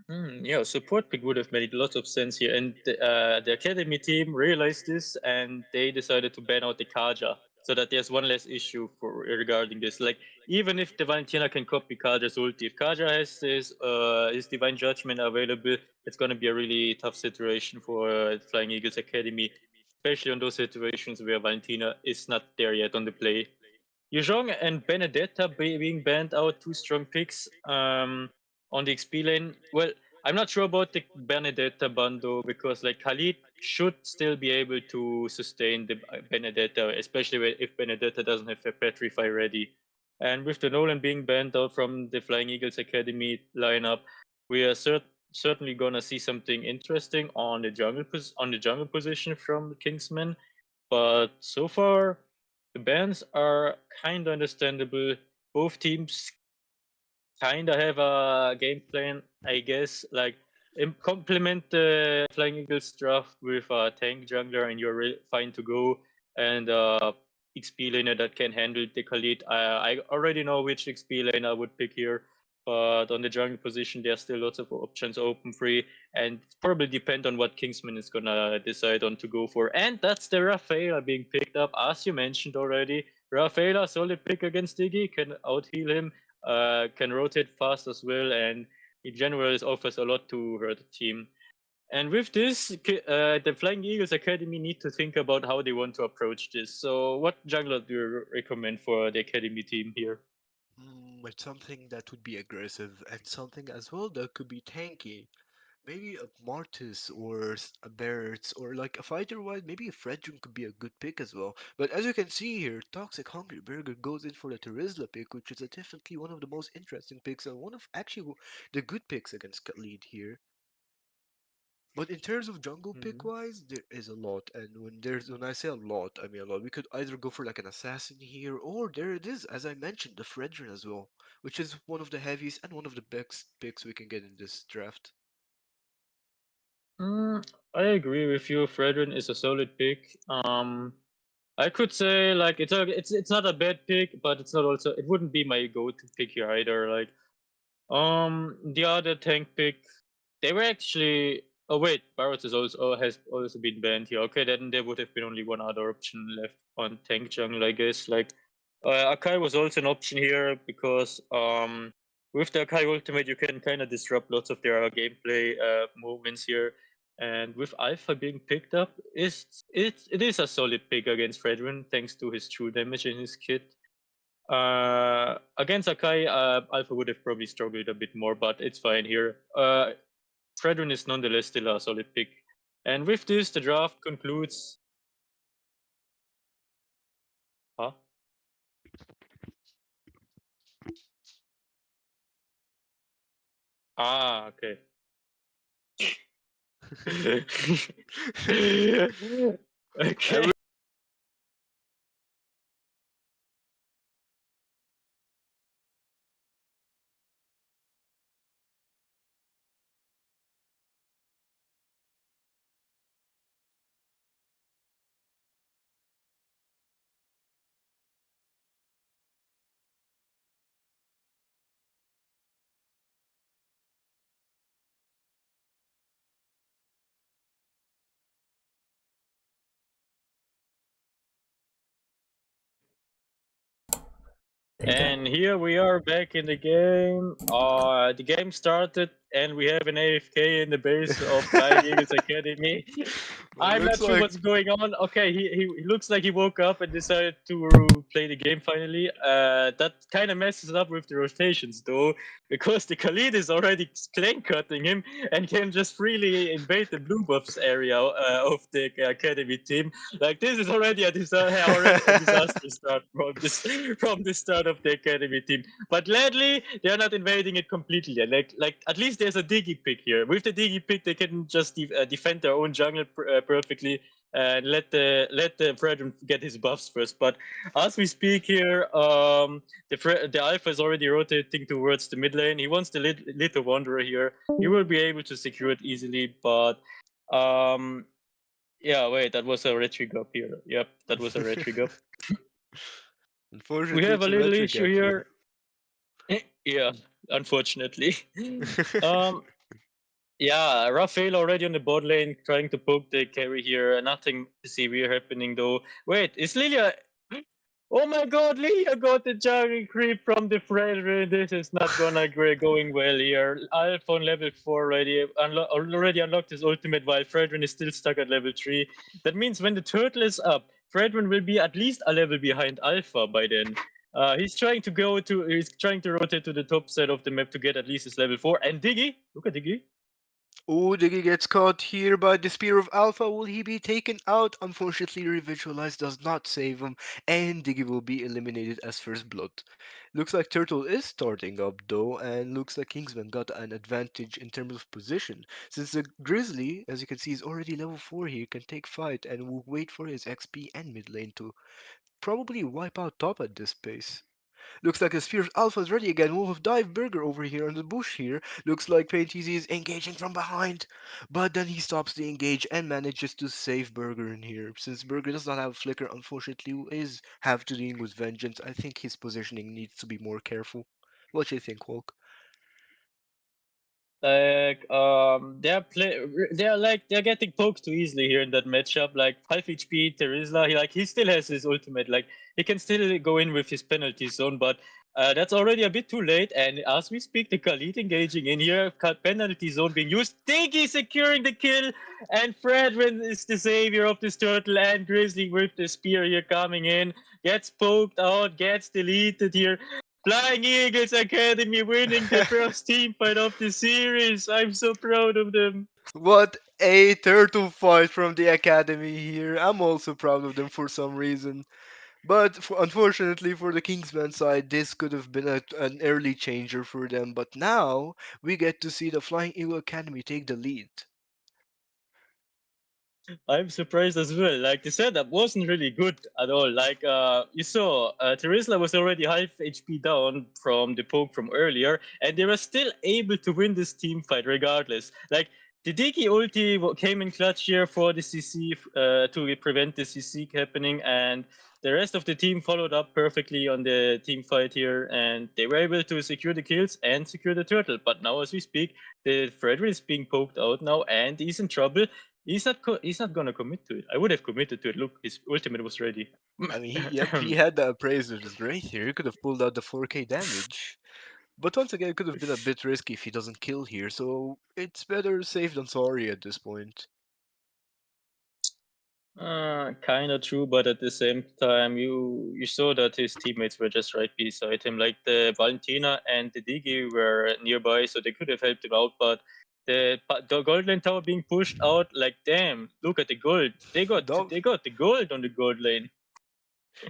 Yeah, support pick would have made lots of sense here, and the academy team realized this, and they decided to ban out the Kaja, so that there's one less issue for regarding this. Like, even if the Valentina can copy Kaja's ulti, if Kaja has his Divine Judgment available, it's gonna be a really tough situation for Flying Eagles Academy, especially on those situations where Valentina is not there yet on the play. Yuzhong and Benedetta being banned out, two strong picks on the XP lane. Well, I'm not sure about the Benedetta bundle because like Khalid should still be able to sustain the Benedetta, especially if Benedetta doesn't have a Petrify ready. And with the Nolan being banned out from the Flying Eagles Academy lineup, we are certainly gonna see something interesting on the jungle position from Kingsman. But so far, the bans are kind of understandable. Both teams kind of have a game plan, I guess. Like, complement the Flying Eagles draft with a tank jungler, and you're fine to go. And XP laner that can handle the Khalid. I already know which XP lane I would pick here. But on the jungle position, there's still lots of options open free, and probably depend on what Kingsman is gonna decide on to go for. And that's the Rafaela being picked up, as you mentioned already. Rafaela, solid pick against Diggy, can out heal him, can rotate fast as well, and in general, it offers a lot to her team. And with this, the Flying Eagles Academy need to think about how they want to approach this. So, what jungler do you recommend for the Academy team here? But something that would be aggressive and something as well that could be tanky. Maybe a Martis or a Barretts or like a fighter wise, maybe a Fredrin could be a good pick as well. But as you can see here, Toxic Hungry Burger goes in for the Terizla pick, which is definitely one of the most interesting picks and one of actually the good picks against Khalid here. But in terms of jungle pick wise, there is a lot, and when I say a lot, I mean a lot. We could either go for like an assassin here, or there it is, as I mentioned, the Fredrin as well, which is one of the heaviest and one of the best picks we can get in this draft. I agree with you. Fredrin is a solid pick. I could say like it's not a bad pick, but it's not also it wouldn't be my go-to pick here either. Like the other tank pick, they were actually. Oh wait, Barrett has also been banned here. Okay, then there would have been only one other option left on tank jungle, I guess. Like Akai was also an option here because with the Akai ultimate you can kind of disrupt lots of their gameplay movements here. And with Alpha being picked up, it is a solid pick against Fredrin thanks to his true damage in his kit. Against Akai, Alpha would have probably struggled a bit more, but it's fine here. Fredrin is nonetheless still a solid pick. And with this, the draft concludes. Ah, okay. I Okay. And here we are back in the game. The game started, and we have an AFK in the base of Flying Eagles Academy. I'm looks not sure like what's going on. Okay, he looks like he woke up and decided to play the game finally. That kind of messes up with the rotations though, because the Khalid is already clan cutting him and can just freely invade the blue buffs area of the academy team. Like this is already a disaster start from the start of the academy team. But gladly they are not invading it completely. Like at least there's a Digi pick here. With the Digi pick, they can just defend their own jungle perfectly and let the Fredrin get his buffs first. But as we speak here, the Alpha is already rotating towards the mid lane. He wants the little Wanderer here. He will be able to secure it easily, but yeah, wait, that was a retrig up here. Yep, that was a retrig up. We Unfortunately, have a it's a little metric issue gap here. here. Yeah, unfortunately. um, yeah, Raphael already on the bot lane trying to poke the carry here. Nothing severe happening though. Wait, is Lilia? Oh my god, Lilia got the jungle creep from the Fredrin. This is not gonna going well here. Alpha on level 4 already, already unlocked his ultimate while Fredrin is still stuck at level 3. That means when the turtle is up, Fredrin will be at least a level behind Alpha by then. He's trying to rotate to the top side of the map to get at least his level 4. And Diggy, look at Diggy. Oh, Diggy gets caught here by the Spear of Alpha. Will he be taken out? Unfortunately, Revisualize does not save him, and Diggy will be eliminated as first blood. Looks like Turtle is starting up though, and looks like Kingsman got an advantage in terms of position. Since the Grizzly, as you can see, is already level 4 here, can take fight and will wait for his XP and mid lane to probably wipe out top at this pace. Looks like a Sphere Alpha is ready again. We'll have Dive Burger over here on the bush here. Looks like PainTZ is engaging from behind. But then he stops the engage and manages to save Burger in here. Since Burger does not have Flicker, unfortunately, is have to deal with Vengeance. I think his positioning needs to be more careful. What do you think, Hulk? Like they're getting poked too easily here in that matchup. Like 5 HP Terizla, he still has his ultimate. Like he can still go in with his penalty zone, but that's already a bit too late. And as we speak, the Khalid engaging in here, penalty zone being used. Diggy securing the kill, and Fredrin is the savior of this turtle. And Grizzly with the spear here coming in, gets poked out, gets deleted here. Flying Eagles Academy winning the first team fight of the series. I'm so proud of them. What a turtle fight from the Academy here. I'm also proud of them for some reason. But unfortunately for the Kingsman side, this could have been an early changer for them. But now we get to see the Flying Eagle Academy take the lead. I'm surprised as well. Like the setup wasn't really good at all. Like you saw, Terizla was already half HP down from the poke from earlier, and they were still able to win this team fight regardless. Like the Diki ulti came in clutch here for the CC to prevent the CC happening, and the rest of the team followed up perfectly on the team fight here, and they were able to secure the kills and secure the turtle. But now, as we speak, the Frederick is being poked out now, and he's in trouble. He's not gonna commit to it. I would have committed to it. Look, his ultimate was ready. I mean, he had the appraise which is great here. He could have pulled out the 4K damage. But once again, it could have been a bit risky if he doesn't kill here, so it's better safe than sorry at this point. Kind of true, but at the same time, you saw that his teammates were just right beside him. Like the Valentina and the Digi were nearby, so they could have helped him out. But the gold lane tower being pushed out, like damn, look at the gold. They got Dom- the gold on the gold lane.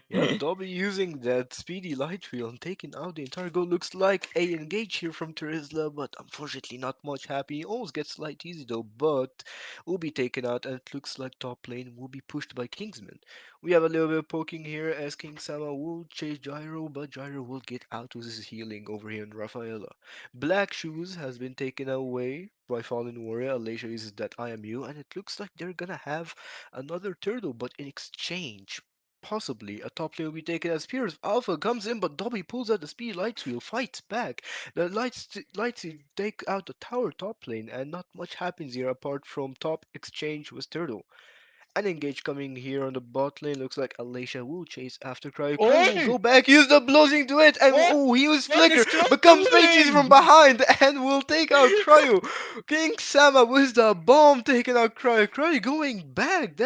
Yep, Dobby using that speedy light wheel and taking out the entire goal looks like a engage here from Terizla, but unfortunately not much happy. Almost gets light easy though, but will be taken out and it looks like top lane will be pushed by Kingsman. We have a little bit of poking here as King Sama will chase Gyro, but Gyro will get out with his healing over here in Rafaela. Black Shoes has been taken away by Fallen Warrior. Alicia uses that IMU, and it looks like they're gonna have another turtle, but in exchange, possibly a top lane will be taken as Spears. Alpha comes in, but Dobby pulls out the speed light wheel, fights back. The lights take out the tower top lane, and not much happens here apart from top exchange with Turtle. An engage coming here on the bot lane. Looks like Alicia will chase after Cryo. Cryo will Oi! go back, use the blazing duet, and What? oh, he used What Flicker, is Cryo but comes Pages from doing? behind and will take out Cryo. King Sama with the bomb taking out Cryo. Cryo going back.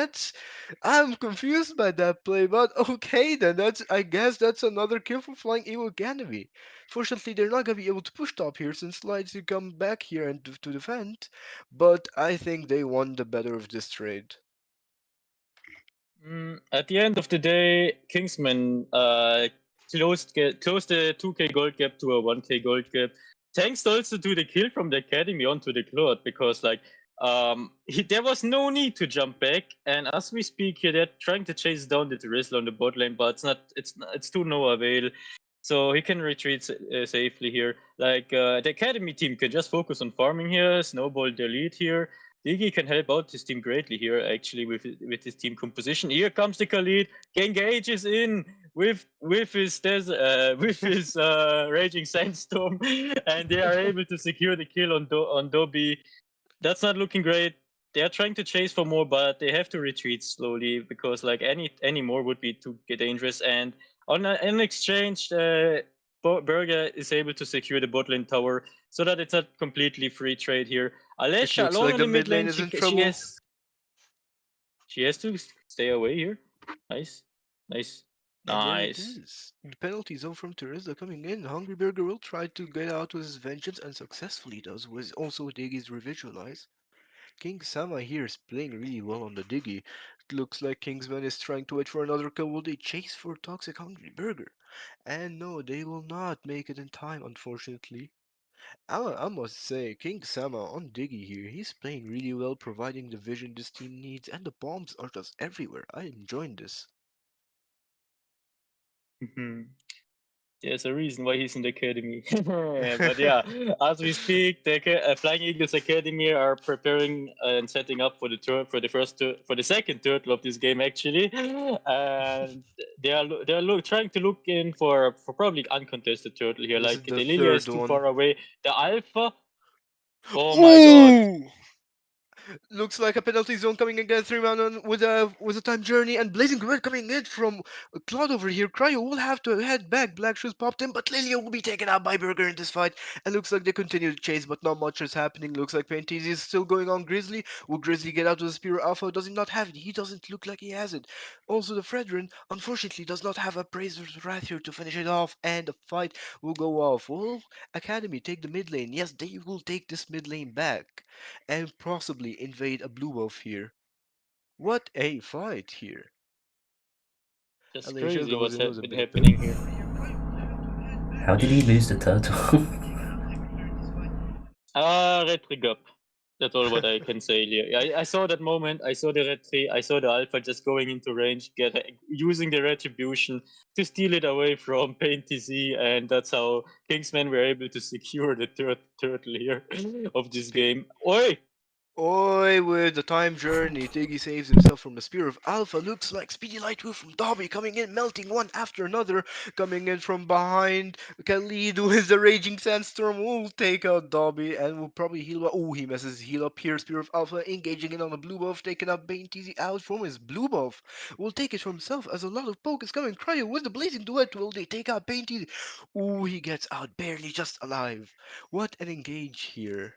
I'm confused by that play, but okay then. I guess that's another kill for Flying Eagle Academy. Fortunately, they're not gonna be able to push top here since Lights will come back here and to defend. But I think they won the better of this trade. At the end of the day, Kingsman closed the 2K gold gap to a 1K gold gap. Thanks also to the kill from the academy onto the Claude, because there was no need to jump back. And as we speak here, they're trying to chase down the Drizzle on the bot lane, but it's to no avail. So he can retreat safely here. The academy team can just focus on farming here, snowball their lead here. Digi can help out his team greatly here, actually, with his team composition. Here comes the Khalid. Gengage is in with his raging sandstorm, and they are able to secure the kill on Dobby. That's not looking great. They are trying to chase for more, but they have to retreat slowly because any more would be too dangerous. And on an exchange, Berger is able to secure the bot lane tower so that it's a completely free trade here. It Alessia looks alone like on the the mid mid lane lane. is in She trouble. has to stay away here. Nice, nice, And there it nice. is. The penalty zone from Teresa coming in. Hungry Burger will try to get out with his vengeance and successfully does, with also Diggy's revisualize. King Sama here is playing really well on the Diggy. It looks like Kingsman is trying to wait for another kill. Will they chase for Toxic Hungry Burger? And no, they will not make it in time, unfortunately. I must say, King Sama on Diggy here, he's playing really well, providing the vision this team needs, and the bombs are just everywhere. I enjoying this. There's a reason why he's in the academy. But yeah, as we speak, the Flying Eagles Academy are preparing and setting up for the second turtle of this game actually, and they're trying to look in for probably uncontested turtle here. This is Like the the Lilia is third too one. far away. The Alpha, oh my god, Ooh! Looks like a penalty zone coming against 3-man with a time journey and blazing red coming in from Claude over here. Cryo will have to head back. Black shoes popped in, but Lilia will be taken out by Burger in this fight. And looks like they continue to chase, but not much is happening. Looks like Pantezy is still going on Grizzly. Will Grizzly get out with the Spear Alpha? Does he not have it? He doesn't look like he has it. Also, the Fredrin, unfortunately, does not have a Praiser's Wrath here to finish it off, and the fight will go off. Will Academy take the mid lane? Yes, they will take this mid lane back and possibly invade a blue wolf here. What a fight here. just Alicia crazy goes what's in with a been big happening build. here. How did he lose the turtle? Red rig up. That's all what I can say here. I saw that moment. I saw the red tree. I saw the alpha just going into range, using the retribution to steal it away from Pain TC, and that's how Kingsmen were able to secure the third turtle here of this Spe- game. Oi! Oi, with the time journey, Tiggy saves himself from the Spear of Alpha. Looks like Speedy Lightwolf from Dobby coming in, melting one after another. Coming in from behind, Khalid with the Raging Sandstorm will take out Dobby and will probably heal up. Oh, he messes heal up here. Spear of Alpha engaging in on the blue buff, taking out Bane TZ out from his blue buff. Will take it for himself as a lot of poke is coming. Cryo with the Blazing Duet. Will they take out Bane TZ? Oh, he gets out barely just alive. What an engage here.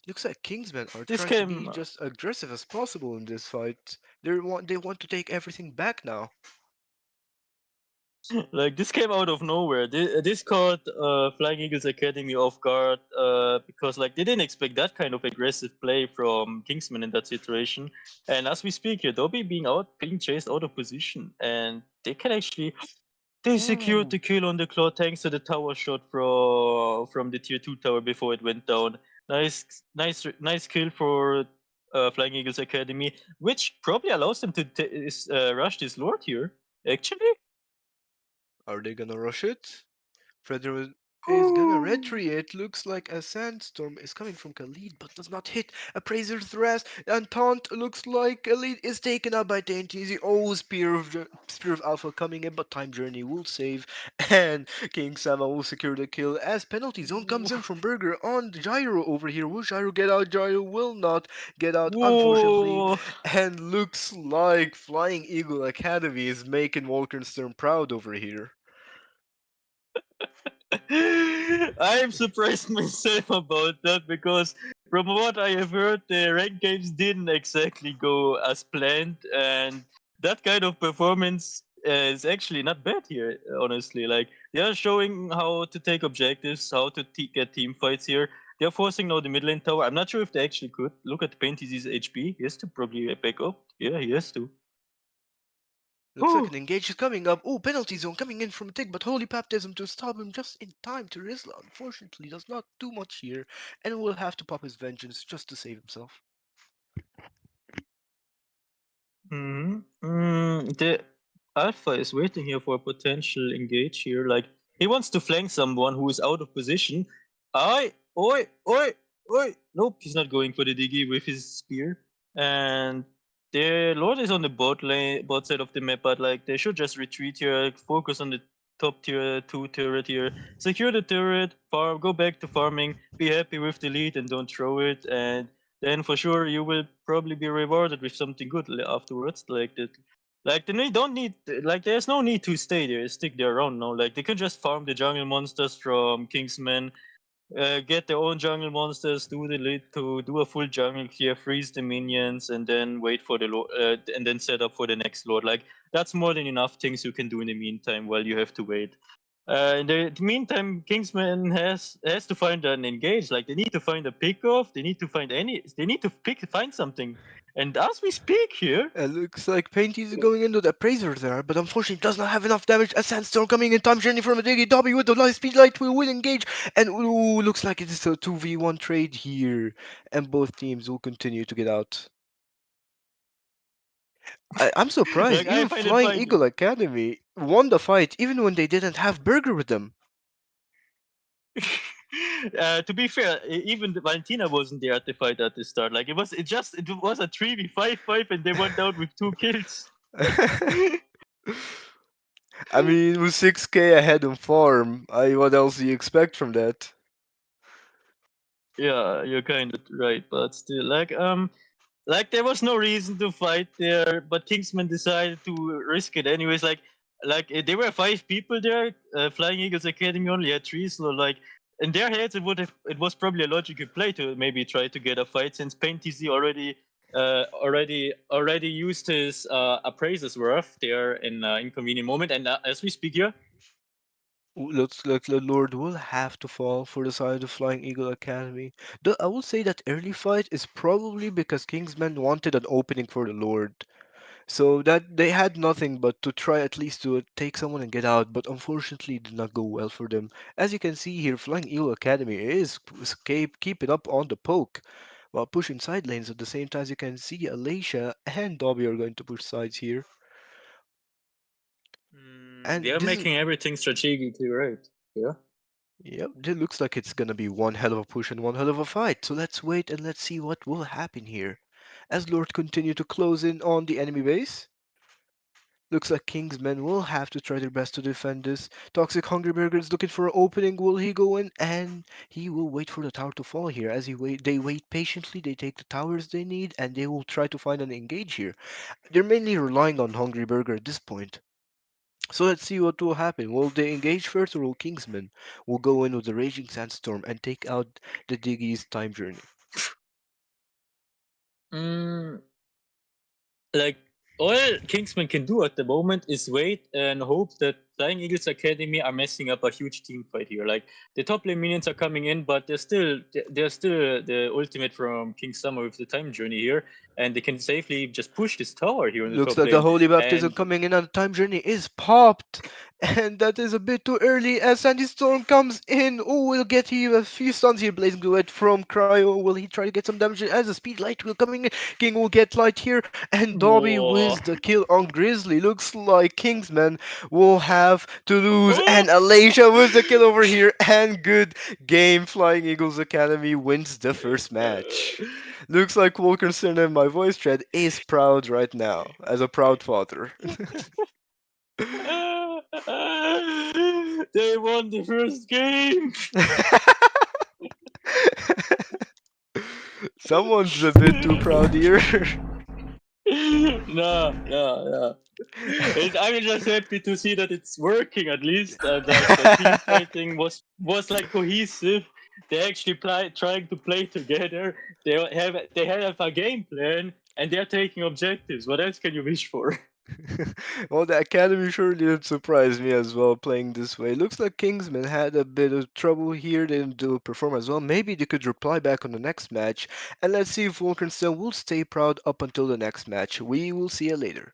Looks like Kingsmen are This trying to be game, just aggressive as possible in this fight. They want to take everything back now. Like this came out of nowhere. This caught Flying Eagles Academy off guard because like they didn't expect that kind of aggressive play from Kingsman in that situation. And as we speak here, Dobby being chased out of position, and they can actually they secured Ooh. the kill on the claw thanks to the tower shot from the tier 2 tower before it went down. Nice kill for Flying Eagles Academy, which probably allows them to rush this lord here. Actually. Are they gonna rush it? Frederick is gonna retreat. Looks like a sandstorm is coming from Khalid, but does not hit. Appraiser thrust and taunt looks like Khalid is taken out by TNTZ. Oh, Spear of Alpha coming in, but Time Journey will save, and King Sama will secure the kill as penalty zone comes in from Burger on Gyro over here. Will Gyro get out? Gyro will not get out, unfortunately, Whoa! and looks like Flying Eagle Academy is making Wolkenstern proud over here. I'm surprised myself about that because from what I have heard, the ranked games didn't exactly go as planned, and that kind of performance is actually not bad here. Honestly, like they are showing how to take objectives, how to get team fights here. They're forcing now the mid lane tower. I'm not sure if they actually could. Look at Painty's HP. He has to probably back up. Yeah, he has to. Looks like an engage is coming up. Oh, penalty zone coming in from Tick, but Holy Baptism to stop him just in time. Terizla, unfortunately, does not do much here, and will have to pop his vengeance just to save himself. The Alpha is waiting here for a potential engage here. Like he wants to flank someone who is out of position. Oi! Nope, he's not going for the diggy with his spear. And the Lord is on the bot side of the map, but like they should just retreat here, focus on the top tier 2 turret here, secure the turret, farm, go back to farming, be happy with the lead and don't throw it, and then for sure you will probably be rewarded with something good afterwards. Like that, like they don't need, like there's no need to stay there, stick there around now. Like they can just farm the jungle monsters from Kingsman, get their own jungle monsters, do the lead to do a full jungle clear, freeze the minions, and then wait for the and then set up for the next lord. Like that's more than enough things you can do in the meantime while you have to wait. In the meantime, Kingsman has to find an engage. Like they need to find a pick off. They need to find They need to find something. And as we speak here, It looks like Painty is going into the Appraiser there, but unfortunately does not have enough damage. A Sandstorm coming in, Time Journey from a Diggy. Dobby with the light speed light will engage, and ooh, looks like it is a 2v1 trade here, and both teams will continue to get out. I'm surprised. like I Even find it Flying fine. Eagle Academy won the fight, even when they didn't have Burger with them. To be fair, even Valentina wasn't there at the fight at the start. Like it was a 3v5 fight, and they went down with 2 kills. I mean, with 6k ahead in farm, what else do you expect from that? Yeah, you're kind of right, but still, like there was no reason to fight there, but Kingsman decided to risk it anyways. There were 5 people there. Flying Eagles Academy only had 3, so like in their heads it was probably a logical play to maybe try to get a fight since Pain TZ already used his appraiser's worth there in inconvenient moment, and as we speak here. Looks like the Lord will have to fall for the side of Flying Eagle Academy. Though I will say that early fight is probably because Kingsman wanted an opening for the Lord. So that they had nothing but to try at least to take someone and get out, but unfortunately it did not go well for them. As you can see here, Flying Eagle Academy is keeping up on the poke while pushing side lanes at the same time. As you can see, Alicia and Dobby are going to push sides here. They And are this is, making everything strategically right. Yeah. yep, it looks like it's gonna be one hell of a push and one hell of a fight. So let's wait and let's see what will happen here. As Lord continue to close in on the enemy base. Looks like Kingsmen will have to try their best to defend this. Toxic Hungry Burger is looking for an opening. Will he go in? And he will wait for the tower to fall here. As they wait patiently. They take the towers they need, and they will try to find an engage here. They're mainly relying on Hungry Burger at this point. So let's see what will happen. Will they engage first, or will Kingsman will go in with the Raging Sandstorm and take out the Diggy's Time Journey? Mm, like all Kingsman can do at the moment is wait and hope that Flying Eagles Academy are messing up a huge team fight here. Like the top lane minions are coming in, but they're still the ultimate from King Summer with the time journey here, and they can safely just push this tower here in the Looks top like the lane. Holy Baptism And coming in and the time journey is popped. And that is a bit too early as Sandy Storm comes in. Oh, we'll get him a few stuns here. Blazing Duet from Cryo. Will he try to get some damage as a speed light will coming in? King will get light here. And Dobby whoa. wins the kill on Grizzly. Looks like Kingsman will have to lose. Oh! And Alicia wins the kill over here. And good game. Flying Eagles Academy wins the first match. Looks like Wilkerson and my voice thread is proud right now, as a proud father. They won the first game. Someone's a bit too proud here. No, no, no. I'm just happy to see that it's working at least. Like the team fighting was like cohesive. They actually trying to play together. They have a game plan and they're taking objectives. What else can you wish for? Well, the Academy surely did surprise me as well playing this way. Looks like Kingsman had a bit of trouble here. They didn't do perform as well. Maybe they could reply back on the next match. And let's see if Wilkerson will stay proud up until the next match. We will see you later.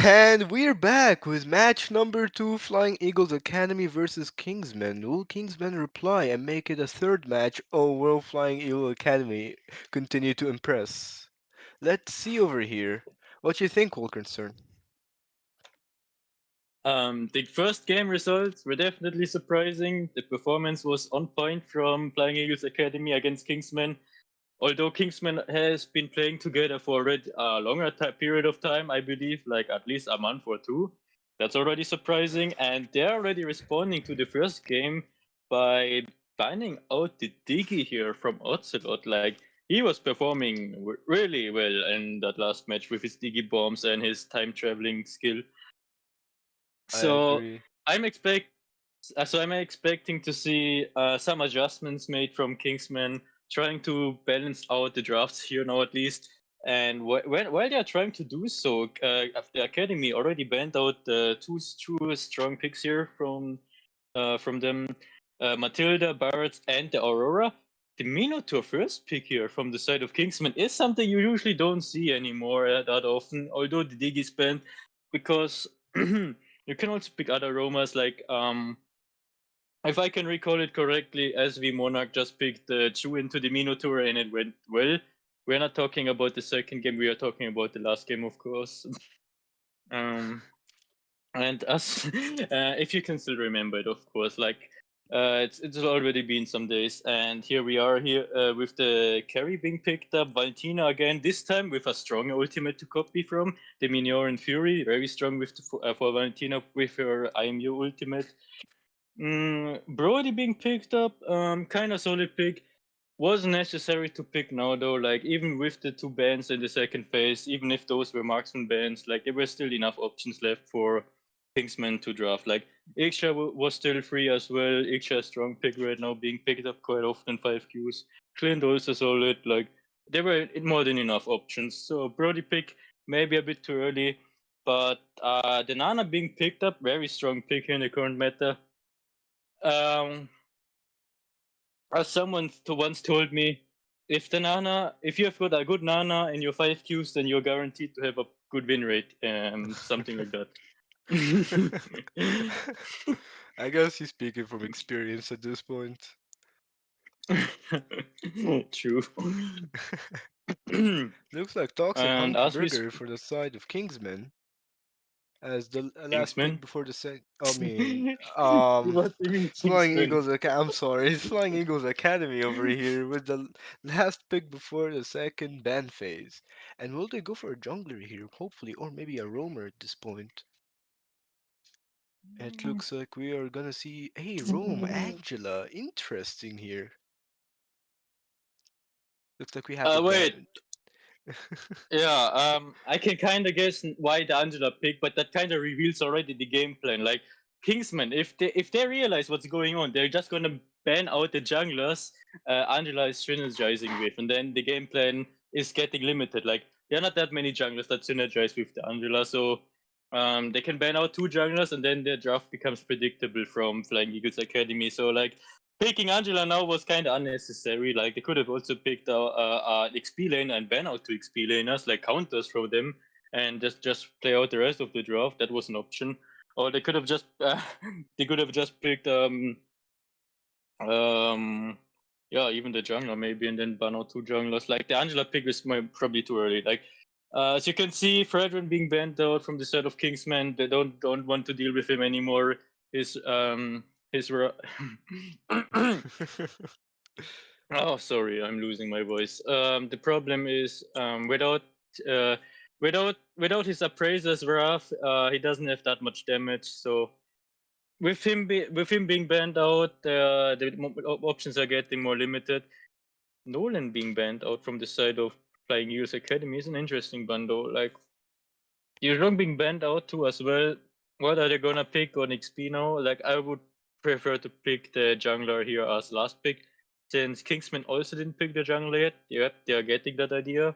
And we're back with match number 2, Flying Eagles Academy versus Kingsman. Will Kingsman reply and make it a third match, or will Flying Eagle Academy continue to impress? Let's see over here. What you think, Wilkerson? The first game results were definitely surprising. The performance was on point from Flying Eagles Academy against Kingsman. Although Kingsman has been playing together for already a longer period of time, I believe, like at least a month or two. That's already surprising, and they're already responding to the first game by banning out the Diggy here from Ocelot. Like he was performing really well in that last match with his Diggy bombs and his time traveling skill. I So agree. I'm expect I'm expecting to see some adjustments made from Kingsman, trying to balance out the drafts here now at least. And while they are trying to do so, the academy already banned out the two strong picks here from them, Matilda, Barrett, and the Aurora. The Minotaur first pick here from the side of Kingsman is something you usually don't see anymore that often, although the dig is banned, because you can also pick other aromas like if I can recall it correctly, SV Monarch just picked the Chew into the Minotaur and it went well. We're not talking about the second game, we are talking about the last game, of course. um, and us, if you can still remember it, of course, like it's already been some days, and here we are here with the carry being picked up. Valentina again, this time with a stronger ultimate to copy from the Minoran Fury, very strong with for Valentina with her IMU ultimate. Brody being picked up, kind of solid pick. Was necessary to pick now though. Like even with the two bans in the second phase, even if those were marksman bans, like there were still enough options left for Kingsman to draft. Like Iksha was still free as well. Iksha strong pick right now, being picked up quite often 5Qs. Clint also solid. Like there were more than enough options. So Brody pick maybe a bit too early, but the Nana being picked up, very strong pick in the current meta. Um, as someone once told me, if you have got a good Nana in your 5Qs, then you're guaranteed to have a good win rate, something like that. I guess he's speaking from experience at this point. True. Looks like Toxic And as we Burger for the side of Kingsman. as the last pick Kingsman. before the second. I mean, What do you mean Flying Kingsman? Eagles. I'm sorry, it's Flying Eagles Academy over here with the last pick before the second ban phase. And will they go for a jungler here, hopefully, or maybe a roamer at this point? It looks like we are gonna see a roam Angela. Interesting here. Looks like we have a Wait, ban. yeah, I can kind of guess why the Angela pick, but that kind of reveals already the game plan. Like Kingsman, if they realize what's going on, they're just gonna ban out the junglers Angela is synergizing with, and then the game plan is getting limited. Like there are not that many junglers that synergize with the Angela, so they can ban out two junglers, and then their draft becomes predictable from Flying Eagles Academy. So like picking Angela now was kind of unnecessary. Like they could have also picked XP lane and ban out two XP laners, like counters from them, and just play out the rest of the draft. That was an option. Or they could have just they could have just picked um yeah, even the jungler maybe, and then ban out two junglers. Like the Angela pick was probably too early. Like as you can see, Fredrin being banned out from the side of Kingsman, they don't want to deal with him anymore. His Oh, sorry, I'm losing my voice. The problem is uh, without his appraiser's wrath, he doesn't have that much damage. So with him being banned out, options are getting more limited. Nolan being banned out from the side of Flying Eagles Academy is an interesting bundle. Like Yuzhong being banned out too as well. What are they gonna pick on XP now? Like I would prefer to pick the jungler here as last pick, since Kingsman also didn't pick the jungler yet. Yep, they are getting that idea.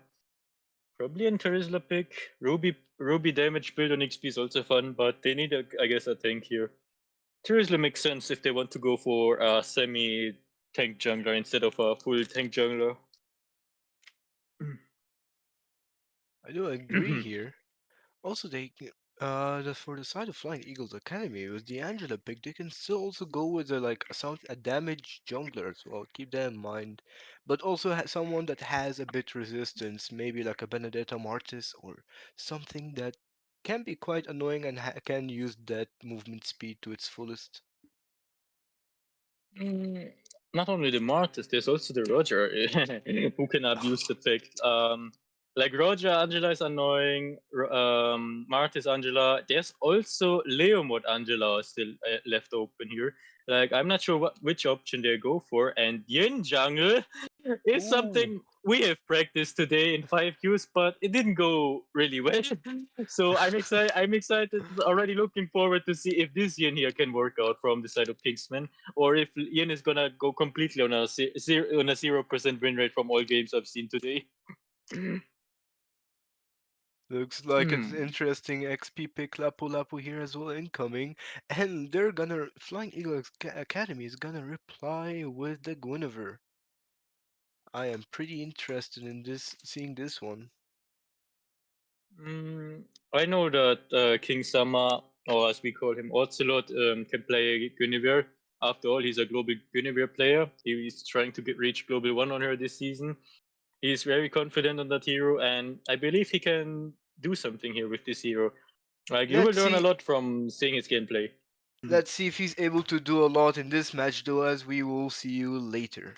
Probably an Terizla pick. Ruby damage build on XP is also fun, but they need I guess a tank here. Terizla makes sense if they want to go for a semi tank jungler instead of a full tank jungler. I do agree here. Also, for the side of Flying Eagles Academy, with the Angela pick, they can still also go with a damaged jungler as well. Keep that in mind. But also someone that has a bit resistance, maybe like a Benedetta Martis or something that can be quite annoying and can use that movement speed to its fullest. Mm, Not only the Martis, there's also the Roger who can abuse the pick. Like Roger Angela is annoying. Martis Angela. There's also Leomord Angela still left open here. Like I'm not sure which option they go for. And Yin Jungle is Ooh, something we have practiced today in 5Qs, but it didn't go really well. So I'm excited. I'm excited. Already looking forward to see if this Yin here can work out from the side of Kingsman, or if Yin is gonna go completely on a 0% win rate from all games I've seen today. looks like it's Hmm. interesting XP pick Lapu Lapu here as well incoming. And Flying Eagles Academy is gonna reply with the Guinevere. I am pretty interested in seeing this one. Mm, I know that King Sama, or as we call him, Ocelot, can play Guinevere. After all, he's a global Guinevere player. He's trying to reach global one on her this season. He's very confident on that hero, and I believe he can do something here with this hero. Like you will Let's learn a see. lot from seeing his gameplay. Let's see if he's able to do a lot in this match, though, as we will see you later.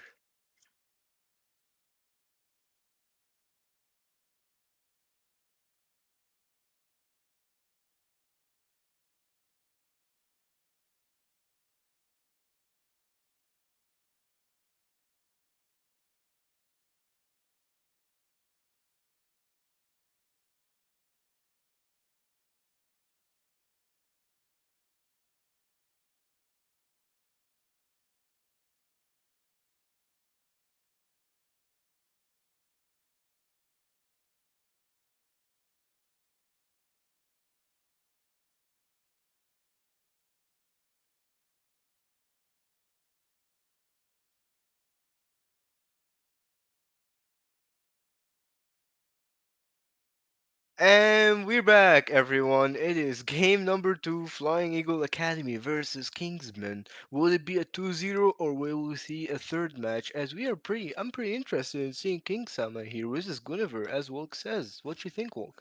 And we're back, everyone. It is game number 2, Flying Eagle Academy versus Kingsman. Will it be a 2-0 or will we see a third match? I'm pretty interested in seeing King Sama here versus Guinevere, as Wolk says. What you think, Wolk?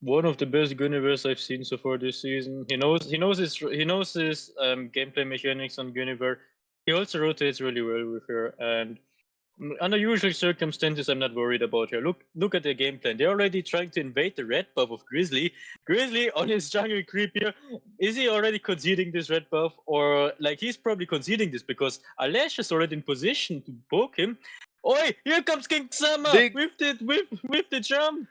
one of the best Guinevere I've seen so far this season. He knows his gameplay mechanics on Guinevere. He also rotates really well with her, and under usual circumstances, I'm not worried about her. Look at their game plan. They're already trying to invade the red buff of Grizzly. Grizzly on his jungle creep here. Is he already conceding this red buff? Or like he's probably conceding this because Alesh is already in position to poke him. Oi, here comes King Summer Big with the jump.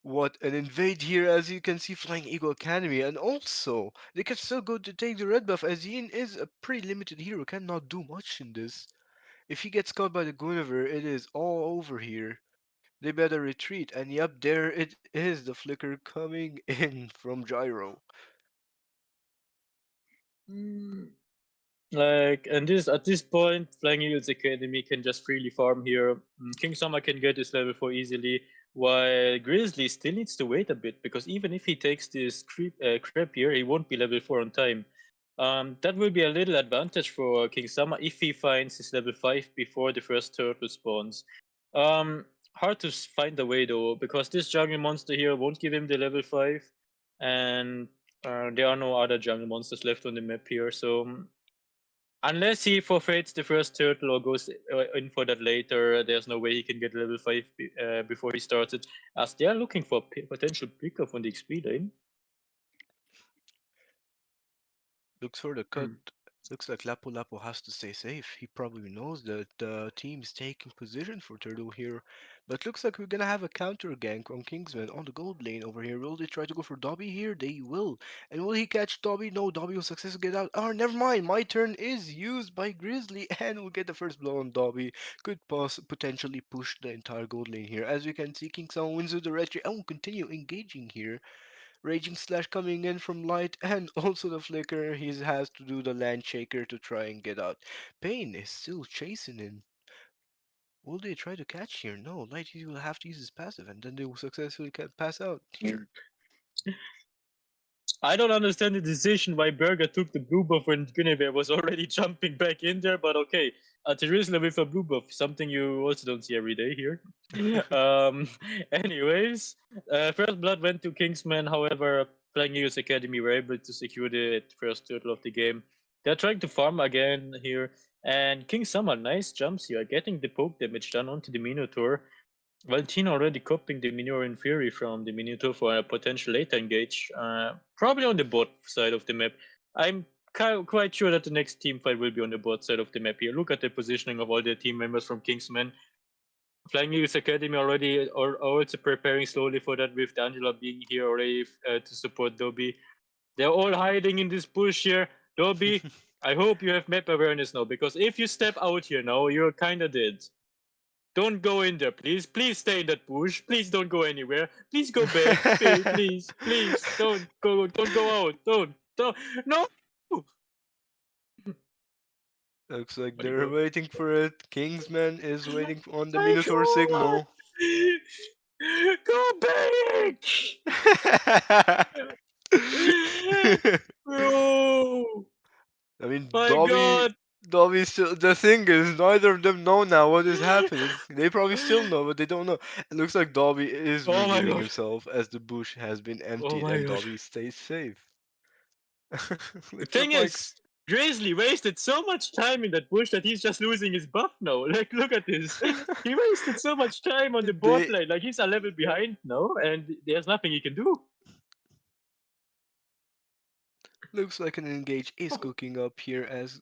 What an invade here, as you can see, Flying Eagle Academy, and also they can still go to take the red buff, as Yin is a pretty limited hero, cannot do much in this. If he gets caught by the Guinevere, it is all over here. They better retreat, and yep, there it is, the flicker coming in from Gyro. Mm, Like, and this at this point, Flying Eagles Academy can just freely farm here. King Summer can get his level 4 easily, while Grizzly still needs to wait a bit because even if he takes this crap here, he won't be level 4 on time. That will be a little advantage for King Summer if he finds his level 5 before the first turtle spawns. Hard to find a way though, because this jungle monster here won't give him the level 5, and there are no other jungle monsters left on the map here, so unless he forfeits the first turtle or goes in for that later, there's no way he can get level 5 before he starts it, as they are looking for potential pickup on the XP lane. Looks for the cut. Hmm. Looks like Lapu Lapu has to stay safe. He probably knows that the team is taking position for Turtle here. But looks like we're gonna have a counter gank on Kingsman on the gold lane over here. Will they try to go for Dobby here? They will. And will he catch Dobby? No, Dobby will successfully get out. Oh, never mind. My turn is used by Grizzly and will get the first blow on Dobby. Could potentially push the entire gold lane here. As we can see, Kingsman wins with the red tree and will continue engaging here. Raging Slash coming in from Light, and also the Flicker. He has to do the Land Shaker to try and get out. Pain is still chasing him. Will they try to catch here? No, Light he will have to use his passive, and then they will successfully pass out here. I don't understand the decision why Burger took the blue buff when Guinevere was already jumping back in there, but okay. A Terizla with a blue buff, something you also don't see every day here. Anyways, first blood went to Kingsman. However, Flying Eagles Academy were able to secure the first turtle of the game. They're trying to farm again here, and King Summer, nice jumps here, getting the poke damage done onto the Minotaur. Valentina already copying the Minoran Fury from the Minotaur for a potential later engage, probably on the bot side of the map. I'm quite sure that the next team fight will be on the bot side of the map here. Look at the positioning of all the team members from Kingsman. Flying Eagles Academy already are also preparing slowly for that, with Angela being here already to support Dobby. They're all hiding in this bush here. Dobby, I hope you have map awareness now, because if you step out here now, you're kinda dead. Don't go in there, please. Please stay in that bush. Please don't go anywhere. Please go back. Please. Don't go. Don't go out. Don't. No. Looks like Where'd he they're go? waiting for it. Kingsman is waiting on the My Minotaur God. signal. Go back. Bro. I mean, My God. Dobby still. The thing is, neither of them know now what is happening. They probably still know, but they don't know. It looks like Dobby is Oh my revealing God. himself as the bush has been Oh emptied my and God. Dobby stays safe. The Looks thing like is, Grizzly wasted so much time in that bush that he's just losing his buff now. Like, look at this. He wasted so much time on the bot they lane. Like, he's a level behind now, and there's nothing he can do. looks like an engage is cooking up here as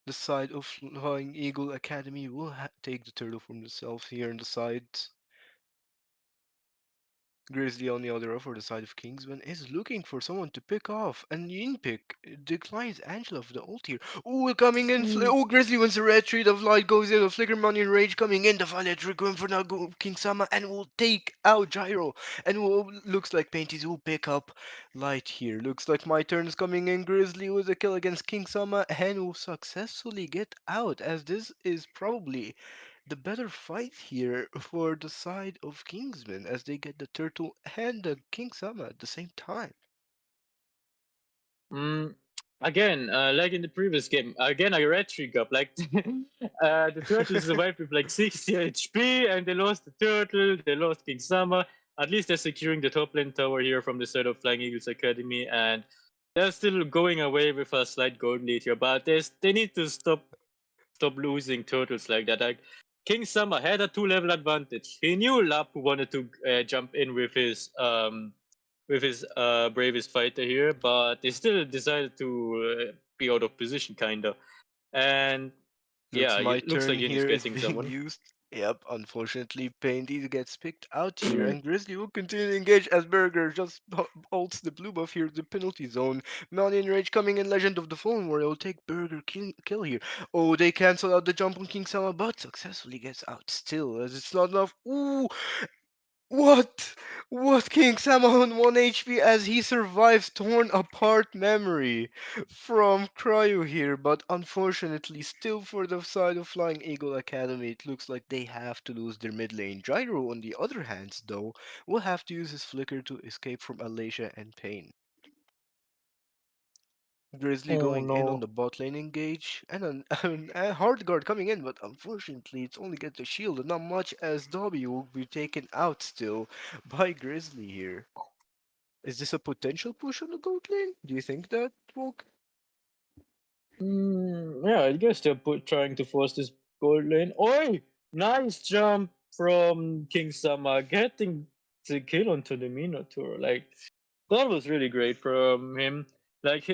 the side of Flying Eagle Academy will take the turtle from themselves here on the sides. Grizzly on the other for the side of Kingsman is looking for someone to pick off, and Yin pick declines Angela for the ult here. Oh, coming in! Oh, Grizzly wins the red tree. The light goes in. The flicker money and rage coming in. The violet trick going for now. King Sama and will take out Gyro. And looks like Painties will pick up light here. Looks like my turn is coming in. Grizzly with a kill against King Sama and will successfully get out, as this is probably the better fight here for the side of Kingsman, as they get the turtle and the King Sama at the same time. Mm, Again, like in the previous game, again a red trick up. Like the turtle survived with like 60 HP, and they lost the turtle. They lost King Sama. at least they're securing the top lane tower here from the side of Flying Eagles Academy, and they're still going away with a slight gold lead here. But they need to stop losing turtles like that. Like King Summer had a 2 level advantage. He knew Lapu wanted to jump in with his bravest fighter here, but they still decided to be out of position, kinda. And Looks yeah, my looks turn like Yin is here is getting being someone. used. Yep, unfortunately, Painty gets picked out here, and Grizzly will continue to engage as Burger just holds the blue buff here, the penalty zone. Malian Rage coming in, Legend of the Fallen Warrior will take Burger kill here. Oh, they cancel out the jump on King Sama, but successfully gets out still, as it's not enough. Ooh, what? What King Sam on 1 HP as he survives torn apart memory from Cryo here, but unfortunately still for the side of Flying Eagle Academy it looks like they have to lose their mid lane. Gyro on the other hand though will have to use his flicker to escape from Alasia and Pain. Grizzly Oh going in on no. the bot lane engage, and a hard guard coming in, but unfortunately it's only gets the shield and not much as Dobby will be taken out still by Grizzly here. Is this a potential push on the goat lane? Do you think that, Volk? Yeah, I guess they're trying to force this gold lane. Oi! Nice jump from King Sama, getting the kill onto the Minotaur. Like, that was really great from him. Like,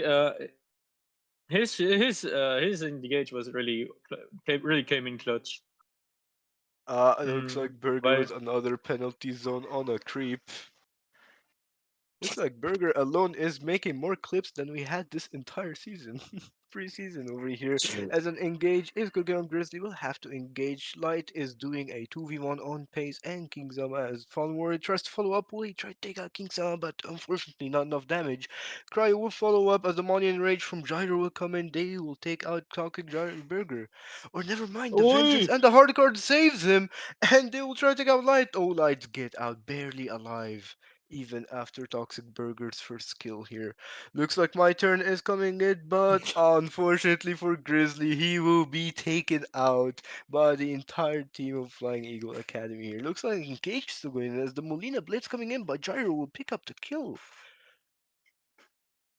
his engage was really came in clutch. It looks Mm, like Burger but with another penalty zone on a creep. Looks like Burger alone is making more clips than we had this entire season. Preseason over here. As an engage, if Gurgen Grizzly will have to engage. Light is doing a 2v1 on pace, and King Zama as Fallen Warrior tries to follow up. Will he try to take out King Zama, but unfortunately not enough damage. Cryo will follow up as the Monian Rage from Gyro will come in. They will take out Talking Gyro Burger. Or never mind, the Vengeance oi! and the Hard Card saves him, and they will try to take out Light. Oh, Light get out barely alive even after Toxic Burger's first kill here. Looks like my turn is coming in, but unfortunately for Grizzly, he will be taken out by the entire team of Flying Eagle Academy here. Looks like Engage is still going in as the Molina Blitz coming in, but Gyro will pick up the kill.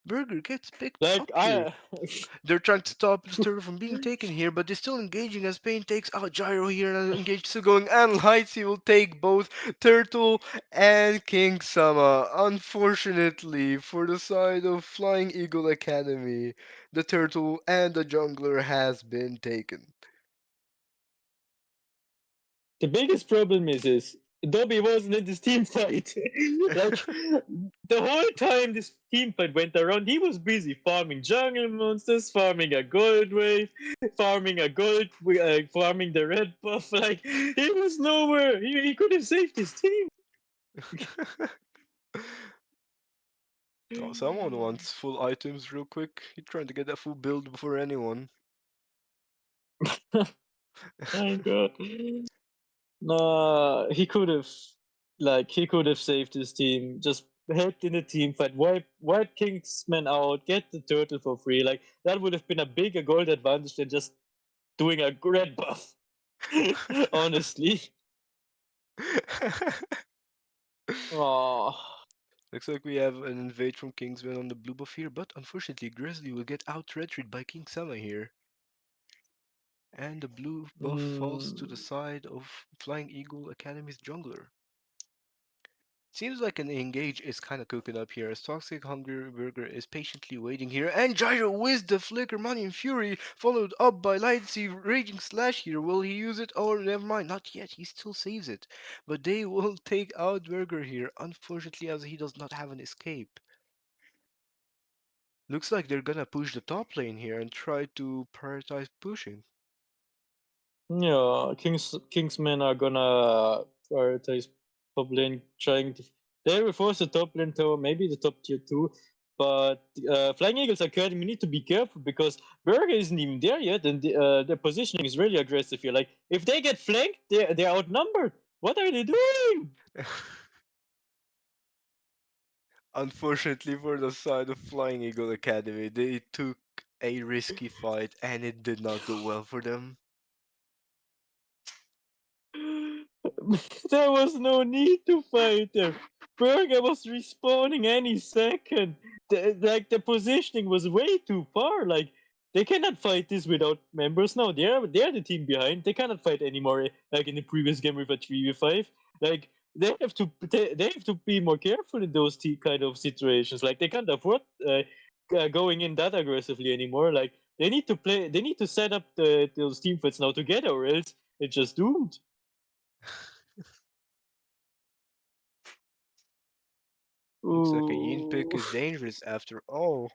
Burger gets picked Like, up here. I. They're trying to stop the turtle from being taken here, but they're still engaging as Pain takes out Gyro here and engage still going and Lights he will take both Turtle and King Sama. Unfortunately for the side of Flying Eagle Academy, the turtle and the jungler has been taken. The biggest problem is Dobby wasn't in this team fight. Like the whole time this team fight went around, he was busy farming jungle monsters, farming a gold wave, farming a farming the red buff. Like he was nowhere. He could have saved his team. Oh, someone wants full items real quick. He's trying to get that full build before anyone. My God. No, he could have saved his team. Just helped in the team fight, wipe Kingsman out, get the turtle for free. Like that would have been a bigger gold advantage than just doing a red buff. Honestly. Oh. Looks like we have an invade from Kingsman on the blue buff here, but unfortunately Grizzly will get out red by King Sama here. And the blue buff falls to the Mm, side of Flying Eagle Academy's jungler. Seems like an engage is kinda cooking up here as Toxic Hungry Burger is patiently waiting here and Gyro with the Flicker Money and Fury followed up by Lightsea Raging Slash here. Will he use it? Oh never mind, not yet, he still saves it. But they will take out Burger here, unfortunately as he does not have an escape. Looks like they're gonna push the top lane here and try to prioritize pushing. yeah, Kingsmen are gonna prioritize top lane, trying to. They will force the top lane tower, maybe the top tier two. But Flying Eagles Academy need to be careful because Berger isn't even there yet, and their positioning is really aggressive here. Like if they get flanked, they're outnumbered. What are they doing? Unfortunately for the side of Flying Eagle Academy, they took a risky fight and it did not go well for them. There was no need to fight them. Berger was respawning any second. The positioning was way too far. Like they cannot fight this without members now. They're the team behind. They cannot fight anymore. Like in the previous game with a 3v5. Like they have to be more careful in those kind of situations. Like they can't afford going in that aggressively anymore. Like they need to play. They need to set up those team fights now together, or else it's just doomed. Looks like a yin pick Ooh. is dangerous after all.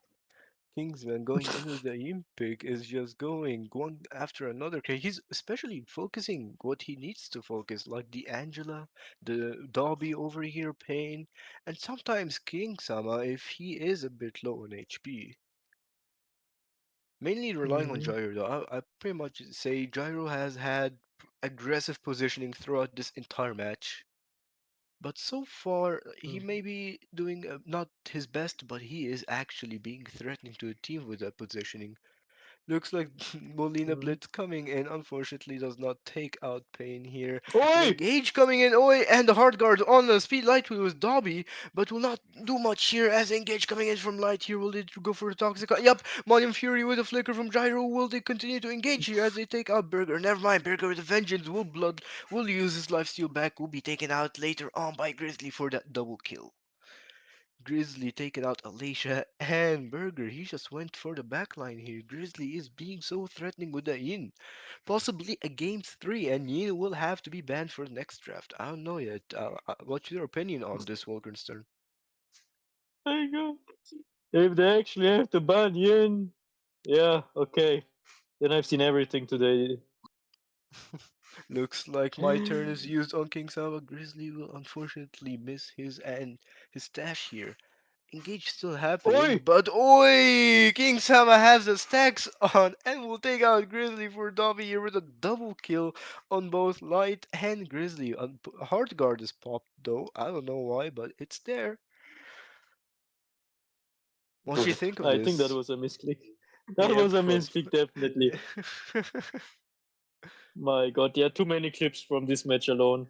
Kingsman going in with the yin pick is just going one after another. He's especially focusing what he needs to focus, like the Angela, the Dobby over here, Pain, and sometimes King Sama if he is a bit low on HP. Mainly relying on Mhm. Gyro though. I pretty much say Gyro has had aggressive positioning throughout this entire match. But so far, he Mhm. may be doing not his best, but he is actually being threatening to the team with that positioning. Looks like Molina Mhm. Blitz coming in, unfortunately does not take out Pain here. And Oi! Engage coming in, oh, and the hard guard on the speed light wheel with Dobby, but will not do much here as Engage coming in from light here. Will they go for the toxic? Yup, Monium Fury with a flicker from Gyro. Will they continue to engage here as they take out Burger? Never mind, Burger with a vengeance will use his lifesteal back, will be taken out later on by Grizzly for that double kill. Grizzly taking out Alicia and Burger. He just went for the backline here. Grizzly is being so threatening with the Yin. Possibly a game 3 and Yin will have to be banned for the next draft. I don't know yet. What's your opinion on this, Wolkenstern? My God. If they actually have to ban Yin, yeah, okay. Then I've seen everything today. Looks like my turn is used on King Saba. Grizzly will unfortunately miss his stash here. Engage still happening, Oi! but oi! King Sama has the stacks on and will take out Grizzly for Dobby here with a double kill on both Light and Grizzly. Hard guard is popped though. I don't know why, but it's there. What do you think of I think that this? was a misclick. That Yeah, was a prob. misclick, definitely. My God, there are too many clips from this match alone.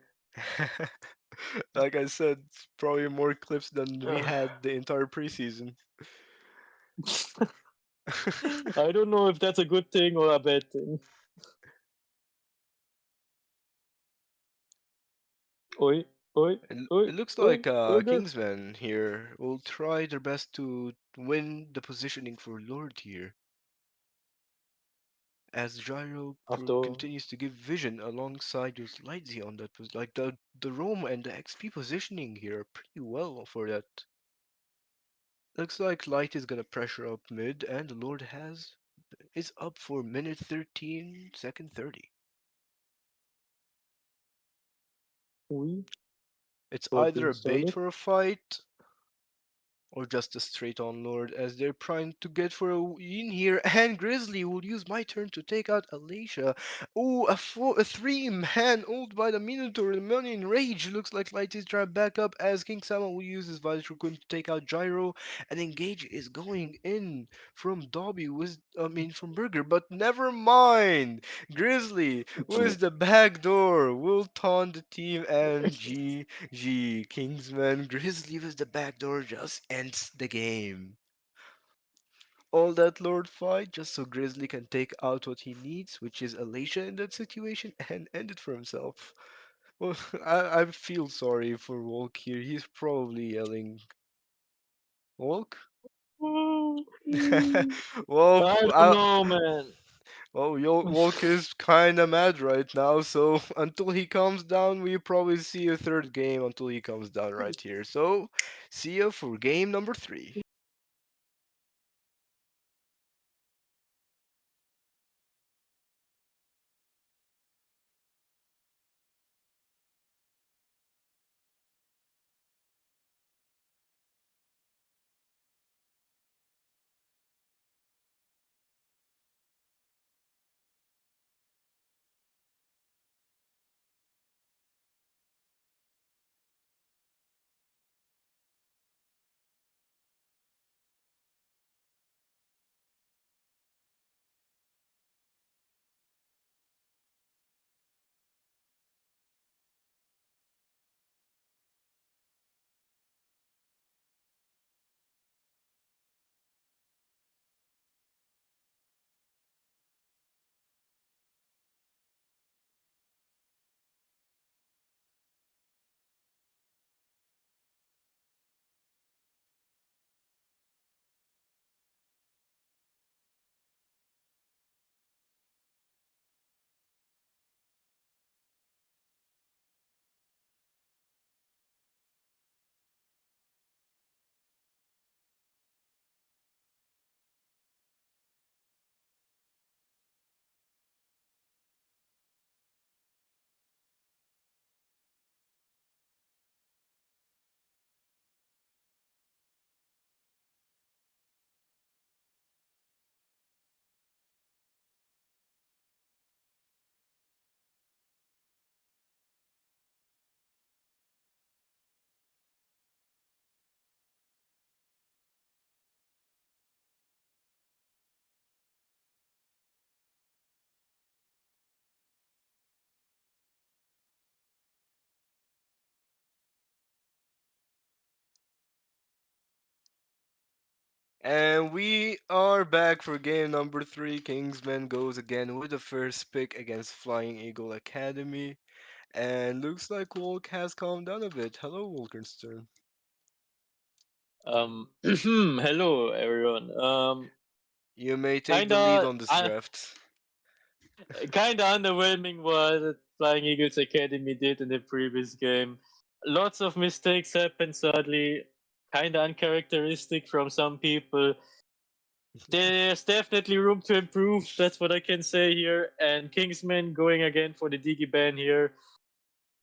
Like I said, it's probably more clips than we Uh, had the entire preseason. I don't know if that's a good thing or a bad thing. Oi, oi, oi, It looks oi, like burger. Kingsman here will try their best to win the positioning for Lord here, as Gyro After all. continues to give vision alongside with Lightsy on that like the Roam and the XP positioning here are pretty well for that. Looks like Light is gonna pressure up mid, and the Lord is up for minute 13, second 30. Oi, It's either working a bait solid. for a fight or just a straight on Lord as they're trying to get for a win here. And Grizzly will use my turn to take out Alicia. Oh, a three-man ult by the Minotaur. The money in rage. Looks like Light is trying back up as King Sama will use his Vital to take out Gyro. And Engage is going in from Dobby with, from Burger. But never mind. Grizzly with the back door will taunt the team and Kingsman Grizzly with the back door just ends the game. All that Lord fight just so Grizzly can take out what he needs, which is Alicia in that situation, and end it for himself. Well, I feel sorry for Walk here. He's probably yelling, Walk? Walk, I don't know, man. well, Walk is kinda mad right now, so until he comes down, we probably see a third game until he comes down right here. So, see ya for game number 3. And we are back for game number 3. Kingsman goes again with the first pick against Flying Eagle Academy. And looks like Volk has calmed down a bit. Hello, Wolkenstern. Hello everyone. You may take the lead Kinda, on this draft. kinda underwhelming what Flying Eagles Academy did in the previous game. Lots of mistakes happened. Sadly, kinda uncharacteristic from some people. There's definitely room to improve. That's what I can say here. And Kingsman going again for the Digi ban here.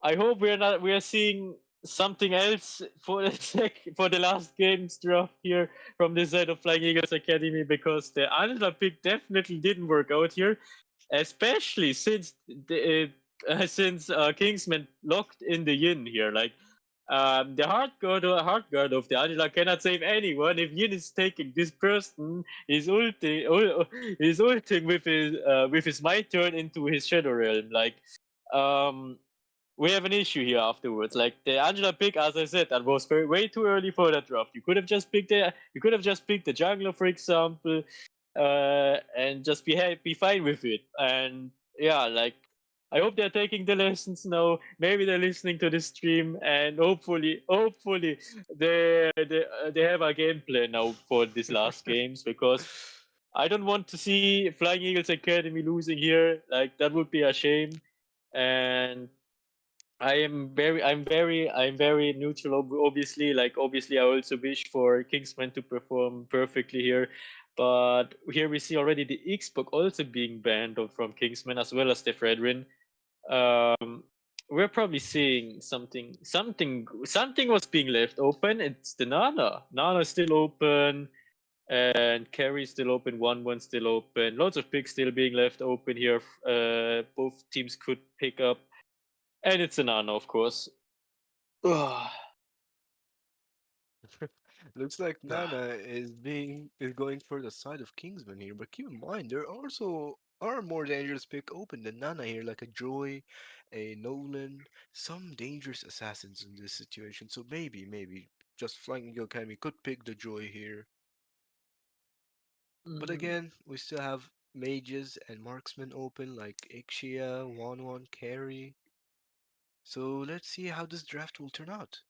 I hope we are seeing something else for the for the last game's draft here from the side of Flying Eagles Academy, because the Angela pick definitely didn't work out here, especially since Kingsman locked in the Yin here. Like hard guard of the Angela cannot save anyone. If Yin is taking this person, he's ulting with his might turn into his shadow realm. Like um we have an issue here afterwards. Like the Angela pick, as I said, that was way too early for that draft. You could have just picked the jungler, for example, and just be fine with it. And yeah, like I hope they're taking the lessons now. Maybe they're listening to the stream, and hopefully they have a game plan now for these last games, because I don't want to see Flying Eagles Academy losing here. Like that would be a shame. And I'm very neutral. Obviously, obviously, I also wish for Kingsman to perform perfectly here, but here we see already the Xbox also being banned from Kingsman, as well as the Fredrin. Um, we're probably seeing something was being left open. It's the Nana. Nana is still open, and Carry still open. 1-1 still open. Lots of picks still being left open here. Both teams could pick up. And it's an Nano, of course. Ugh. Looks like Nana is going for the side of Kingsman here, but keep in mind there also are more dangerous pick open than Nana here, like a Joy, a Nolan, some dangerous assassins in this situation. So maybe just Flying Eagle Academy could pick the Joy here. But Mm, again, we still have mages and marksmen open like Ixia, 1-1 carry. So let's see how this draft will turn out.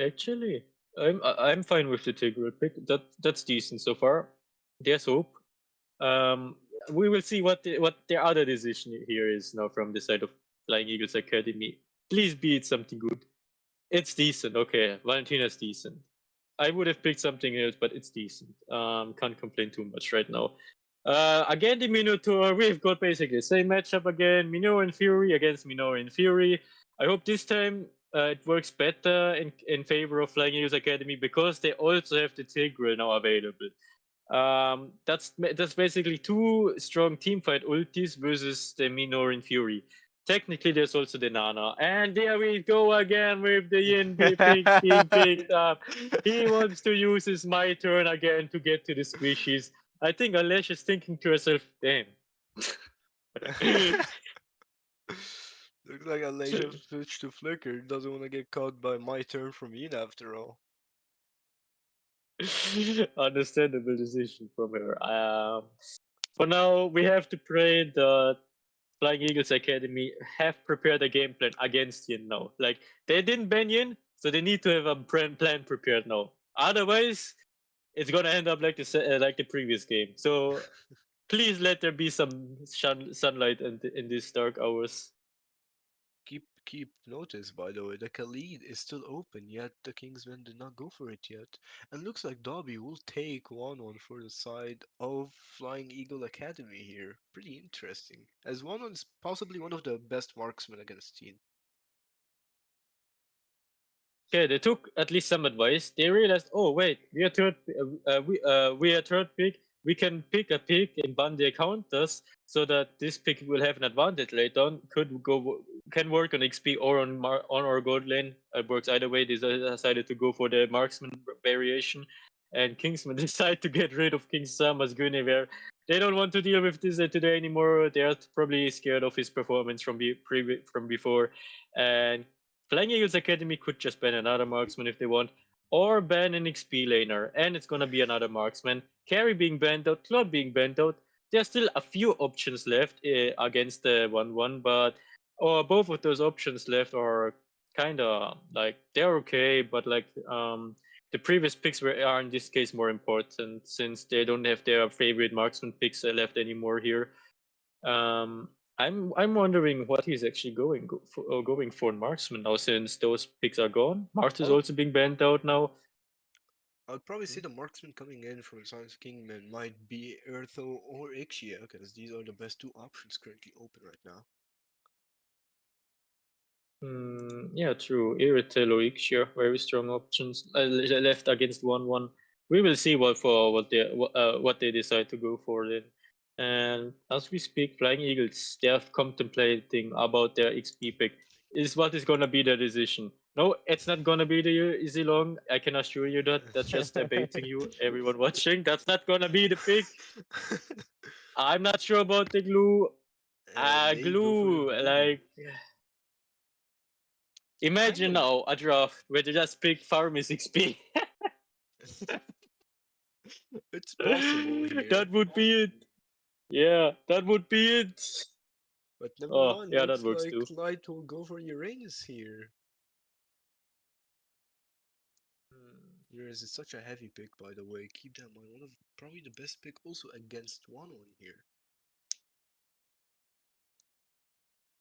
actually, I'm fine with the Tigreal pick. That's decent so far. There's hope. Um, we will see what their other decision here is now from the side of Flying Eagles Academy. Please be it something good. It's decent. Okay, Valentina's decent. I would have picked something else, but it's decent. Can't complain too much right now. Again, the Minotaur, we've got basically the same matchup again. Minotaur and Fury against Minotaur and Fury. I hope this time it works better in favor of Flying Eagles Academy, because they also have the Tigreal now available. That's basically two strong teamfight ultis versus the Minotaur and Fury. Technically, there's also the Nana. And there we go again with the Yin being picked up. He wants to use his my turn again to get to the squishies. I think Alesh is thinking to herself, damn. Looks like Alicia switched to Flicker. Doesn't want to get caught by my turn from Yin after all. Understandable decision from her. For now, we have to pray that Flying Eagles Academy have prepared a game plan against Yin now. Like, they didn't ban Yin, so they need to have a plan prepared now. Otherwise, it's gonna end up like the previous game. So please let there be some sunlight in these dark hours. Keep notice, by the way, the Khalid is still open, yet the Kingsmen did not go for it yet. And looks like Dobby will take 1-1 for the side of Flying Eagle Academy here. Pretty interesting, as 1-1 is possibly one of the best marksmen against Teen. Okay, they took at least some advice. They realized, oh wait, we are third pick. We can pick a pick and ban their counters, so that this pick will have an advantage later on. Can work on XP or on our gold lane. It works either way. They decided to go for the marksman variation, and Kingsman decided to get rid of King Sama's Guinevere. They don't want to deal with this today anymore. They're probably scared of his performance from before, and Flying Eagles Academy could just ban another marksman if they want. or ban an XP laner, and it's gonna be another marksman. Carry being banned out, Claude being banned out. There's still a few options left against the 1-1, but or both of those options left are kind of like they're okay, but like the previous picks are in this case more important since they don't have their favorite marksman picks left anymore here. Um, I'm wondering what he's actually going for in marksman now since those picks are gone. Mart is I'll also being banned out now. I'd probably say the marksman coming in from Science Kingman might be Ertho or Ixia, because these are the best two options currently open right now. Yeah, true. Irritel or Ixia, very strong options left against 1-1. We will see what they decide to go for then. And as we speak, Flying Eagles, they are contemplating about their XP pick. Is what is gonna be their decision? No, it's not gonna be the easy long. I can assure you that. That's just debating you, everyone watching. That's not gonna be the pick. I'm not sure about the glue. May go for the Glue, glue. like Kind imagine of. now a draft where they just pick Farmers XP. It's possible here. That would be it. Yeah, that would be it. But number Oh, one yeah, that looks works like too. Light will go for Uranus here. Uranus is such a heavy pick, by the way. Keep that in mind. One of probably the best pick also against 1-1 here.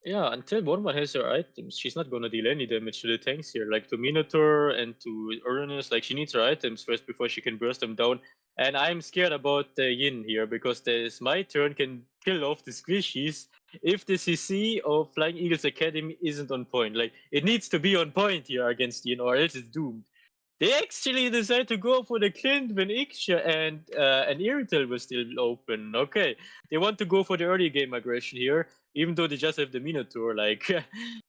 Yeah, until one has her items, she's not gonna deal any damage to the tanks here. Like to Minotaur and to Uranus, like she needs her items first before she can burst them down. And I'm scared about the Yin here because this my turn can kill off the squishies if the CC of Flying Eagles Academy isn't on point. Like it needs to be on point here against Yin, or else it's doomed. They actually decided to go for the Clint when Ixia and Iritel were still open. Okay, they want to go for the early game aggression here, even though they just have the Minotaur. Like,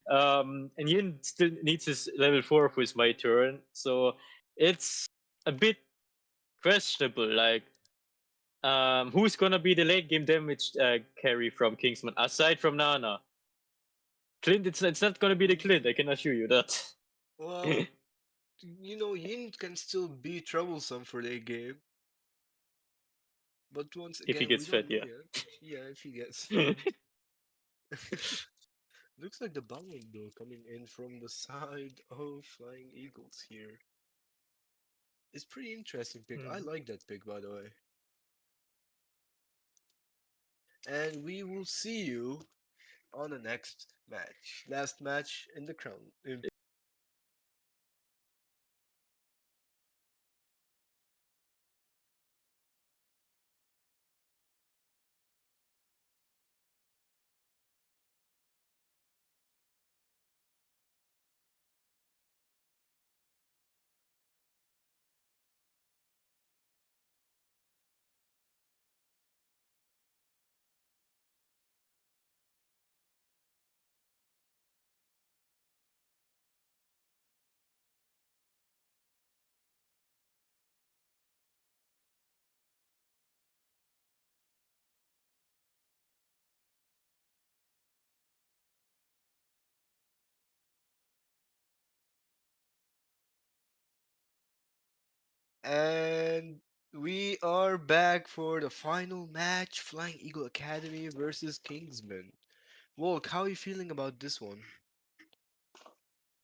and Yin still needs his level 4 for his my turn, so it's a bit questionable. Like, who's gonna be the late game damage carry from Kingsman aside from Nana? Clint, it's not gonna be the Clint. I can assure you that. Well, Yin can still be troublesome for late game. But once If he again, we gets fed, don't know yeah. yet. Yeah, if he gets fed. Looks like the Balmond though coming in from the side of Flying Eagles here. It's pretty interesting pick. I like that pick, by the way. And we will see you on the next match. Last match in the crown. And we are back for the final match, Flying Eagle Academy versus Kingsman. Volk, how are you feeling about this one?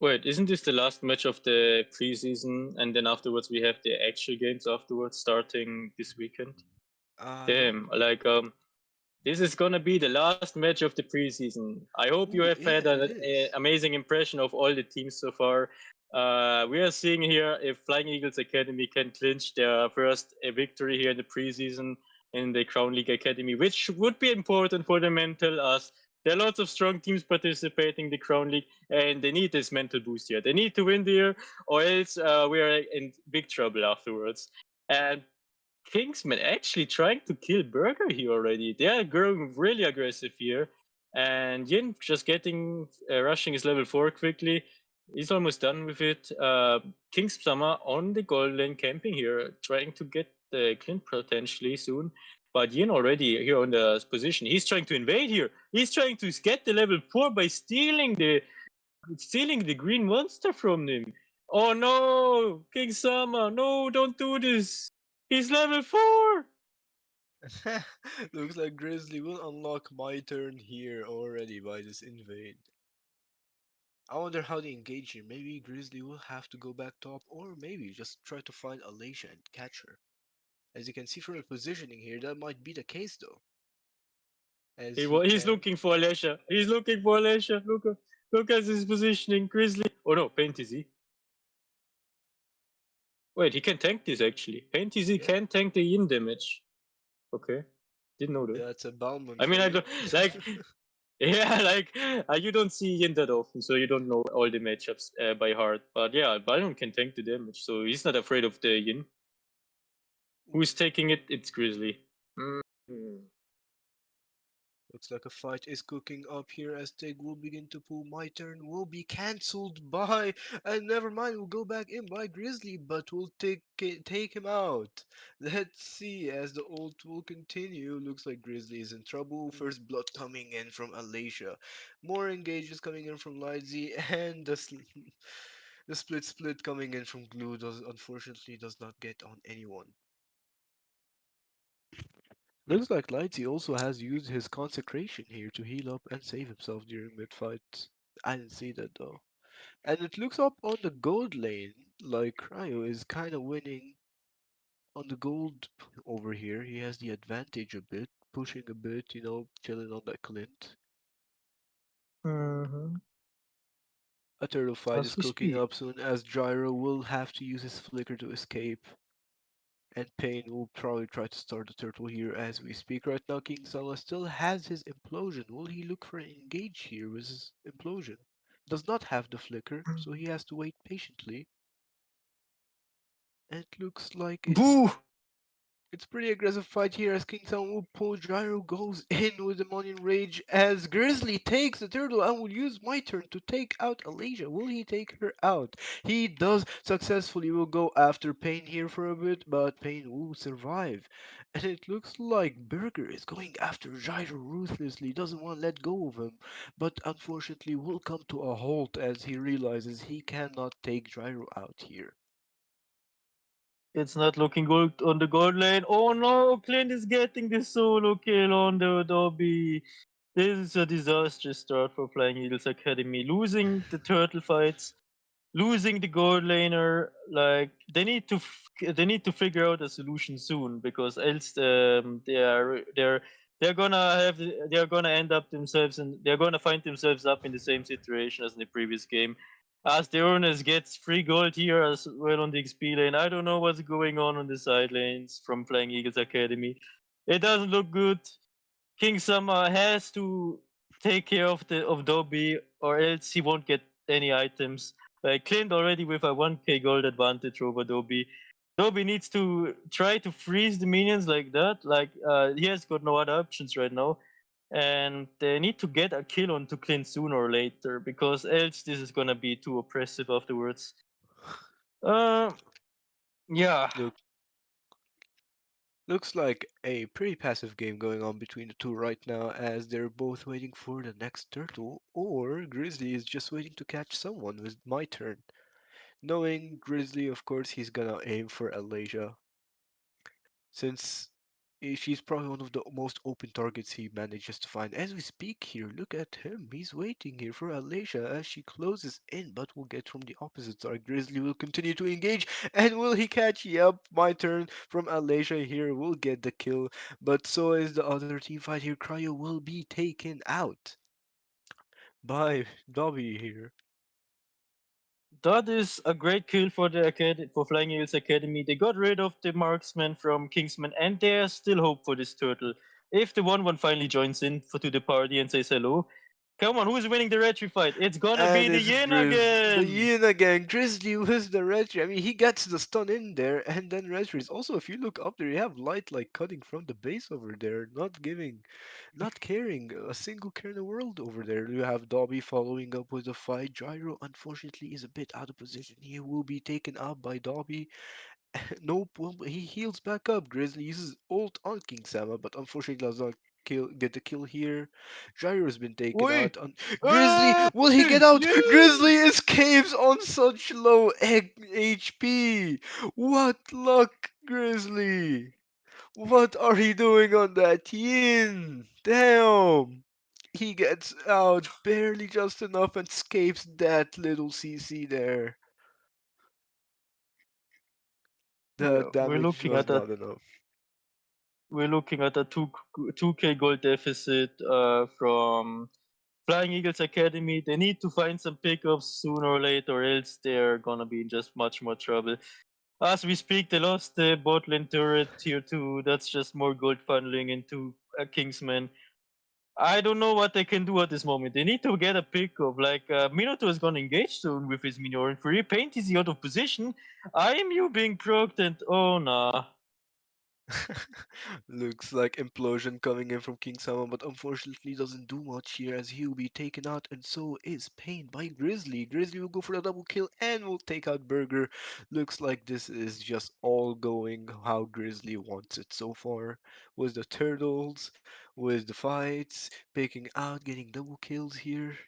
Wait, isn't this the last match of the preseason, and then afterwards we have the actual games afterwards starting this weekend? No. Damn, like this is gonna be the last match of the preseason. I hope you Ooh, have yeah, had it an is. amazing impression of all the teams so far. We are seeing here if Flying Eagles Academy can clinch their first victory here in the preseason in the Crown League Academy, which would be important for the mental as there are lots of strong teams participating in the Crown League, and they need this mental boost here. They need to win there, or else we are in big trouble afterwards. And Kingsman actually trying to kill Burger here already. They are growing really aggressive here. And Yin just getting rushing his level 4 quickly. He's almost done with it. King's Summer on the gold lane camping here, trying to get the Clint potentially soon. But Yin already here on the position. He's trying to invade here. He's trying to get the level 4 by stealing the green monster from him. Oh no! King Sama, no, don't do this! He's level 4! Looks like Grizzly will unlock my turn here already by this invade. I wonder how they engage here. Maybe Grizzly will have to go back top, or maybe just try to find Alicia and catch her. As you can see from the positioning here, that might be the case though, as he He's can. looking for Alessia. He's looking for Alessia. Look at his positioning, Grizzly. Oh no, Pain TZ. Wait, he can tank this actually. Pain TZ Yeah, can tank the yin damage. Okay, didn't know that. that's a Balmond I mean, for I you. don't like. Yeah, like you don't see Yin that often, so you don't know all the matchups by heart. But yeah, Balmond can tank the damage, so he's not afraid of the Yin. Who's taking it? It's Grizzly. Mm. Looks like a fight is cooking up here as Tig will begin to pull. My turn will be cancelled by, and never mind, we'll go back in by Grizzly, but we'll take him out. Let's see as the ult will continue. Looks like Grizzly is in trouble. First blood coming in from Alasia. More engages coming in from Lizy, and the split coming in from Glue does unfortunately does not get on anyone. Looks like Lighty also has used his consecration here to heal up and save himself during mid-fight. I didn't see that though. And it looks up on the gold lane, like Cryo is kind of winning on the gold over here. He has the advantage a bit, pushing a bit, chilling on that Clint. Mm-hmm. A turtle fight is As we cooking speak. up soon as Gyro will have to use his flicker to escape. And Pain will probably try to start the turtle here as we speak. Right now, King Salah still has his implosion. Will he look for an engage here with his implosion? Does not have the flicker, so he has to wait patiently. And it looks like Boo! it's pretty aggressive fight here as King Sam will pull. Gyro goes in with Demonian Rage as Grizzly takes the turtle and will use my turn to take out Alasia. Will he take her out? He does successfully. Will go after Pain here for a bit, but Pain will survive. And it looks like Burger is going after Gyro ruthlessly, doesn't want to let go of him, but unfortunately will come to a halt as he realizes he cannot take Gyro out here. It's not looking good on the gold lane. Oh no, Clint is getting the solo kill on the Dobby. This is a disastrous start for Flying Eagles Academy. Losing the turtle fights, losing the gold laner. Like they need to figure out a solution soon because else they're gonna they're gonna end up themselves and they're gonna find themselves up in the same situation as in the previous game. As the owners gets free gold here as well on the XP lane. I don't know what's going on the side lanes from Flying Eagles Academy. It doesn't look good. King Summer has to take care of Dobby, or else he won't get any items. Like Clint already with a 1k gold advantage over Dobby. Dobby needs to try to freeze the minions like that. Like he has got no other options right now, and they need to get a kill onto Clint sooner or later because else this is gonna be too oppressive afterwards. Uh, yeah. Look, looks like a pretty passive game going on between the two right now as they're both waiting for the next turtle, or Grizzly is just waiting to catch someone with my turn. Knowing Grizzly, of course, he's gonna aim for Alasia, since she's probably one of the most open targets he manages to find. As we speak here, look at him. He's waiting here for Alasia as she closes in, but will get from the opposite side. Grizzly will continue to engage, and will he catch? Yep, my turn from Alasia here will get the kill, but so is the other team fight here. Cryo will be taken out by Dobby here. That is a great kill for the for Flying Eagles Academy. They got rid of the marksman from Kingsman, and there's still hope for this turtle. If the 1-1 finally joins in to the party and says hello, come on, who's winning the retry fight? It's gonna be And the it's Yin The again! Yin again. Grizzly with the Retri. I mean, he gets the stun in there, and then Retri's. Also, if you look up there, you have Light like cutting from the base over there, not caring a single care in the world over there. You have Dobby following up with the fight. Gyro, unfortunately, is a bit out of position. He will be taken out by Dobby. Nope, well, he heals back up. Grizzly uses ult on King Sama, but unfortunately does not get the kill here. Gyro's been taken Oi! out on Grizzly. Ah! Will he get out? Yes! Grizzly escapes on such low HP. What luck, Grizzly! What are he doing on that yin? Damn! He gets out barely just enough and escapes that little CC there. The Yeah, damage was not enough. we're looking at a 2k goal deficit from Flying Eagles Academy. They need to find some pickups sooner or later, or else they're gonna be in just much more trouble. As we speak, they lost the bot lane turret tier 2. That's just more gold funneling into Kingsman. I don't know what they can do at this moment. They need to get a pickup. Like, Minato is gonna engage soon with his Minoran Free. Paint is out of position. I am you being proked and oh nah. Looks like implosion coming in from King Sama, but unfortunately doesn't do much here as he will be taken out, and so is Pain by Grizzly. Grizzly will go for the double kill and will take out Burger. Looks like this is just all going how Grizzly wants it so far. With the turtles, with the fights, picking out, getting double kills here.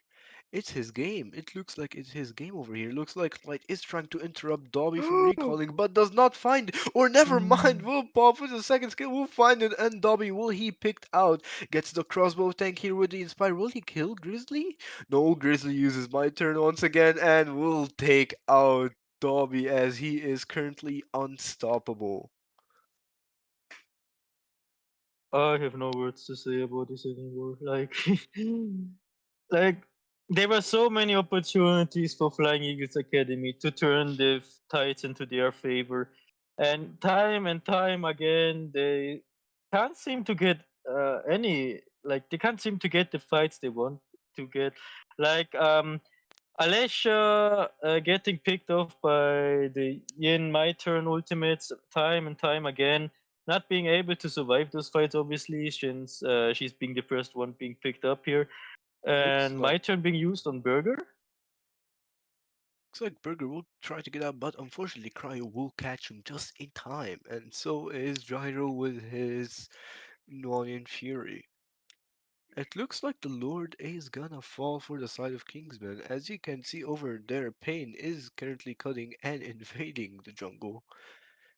It's his game. It looks like it's his game over here. Looks like Light is trying to interrupt Dobby from recalling, but does not find it. Or never mind, will pop with the second skill, will find it, and Dobby will he picked out. Gets the crossbow tank here with the Inspire. Will he kill Grizzly? No, Grizzly uses my turn once again and will take out Dobby as he is currently unstoppable. I have no words to say about this anymore. Like, like there were so many opportunities for Flying Eagles Academy to turn the tides into their favor, and time again they can't seem to get any. Like they can't seem to get the fights they want to get. Like Alessia getting picked off by the Yin My Turn ultimates time and time again, not being able to survive those fights, obviously, since she's being the first one being picked up here, Looks and My like Turn being used on Burger. Looks like Burger will try to get out, but unfortunately Cryo will catch him just in time, and so is Gyro with his Noyan Fury. It looks like the Lord is gonna fall for the side of Kingsman. As you can see over there, Pain is currently cutting and invading the jungle.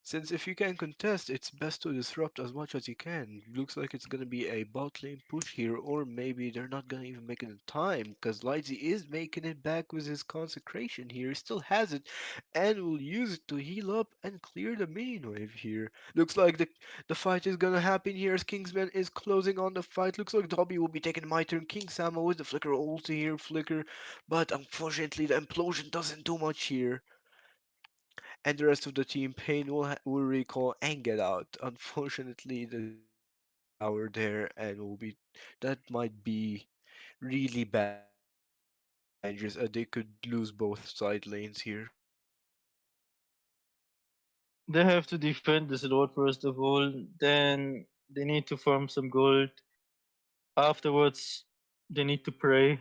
Since if you can contest, it's best to disrupt as much as you can. Looks like it's gonna be a bot lane push here, or maybe they're not gonna even make it in time, because Lightsy is making it back with his consecration here. He still has it, and will use it to heal up and clear the minion wave here. Looks like the fight is gonna happen here as Kingsman is closing on the fight. Looks like Dobby will be taking my turn. King Sama with the flicker ulti here, flicker, but unfortunately the implosion doesn't do much here and the rest of the team Pain will recall and get out. Unfortunately, the Gyro has the tower there and will be that might be really bad for the Kingsman managers. They could lose both side lanes here. They have to defend this Lord first of all, then they need to farm some gold. Afterwards, they need to pray.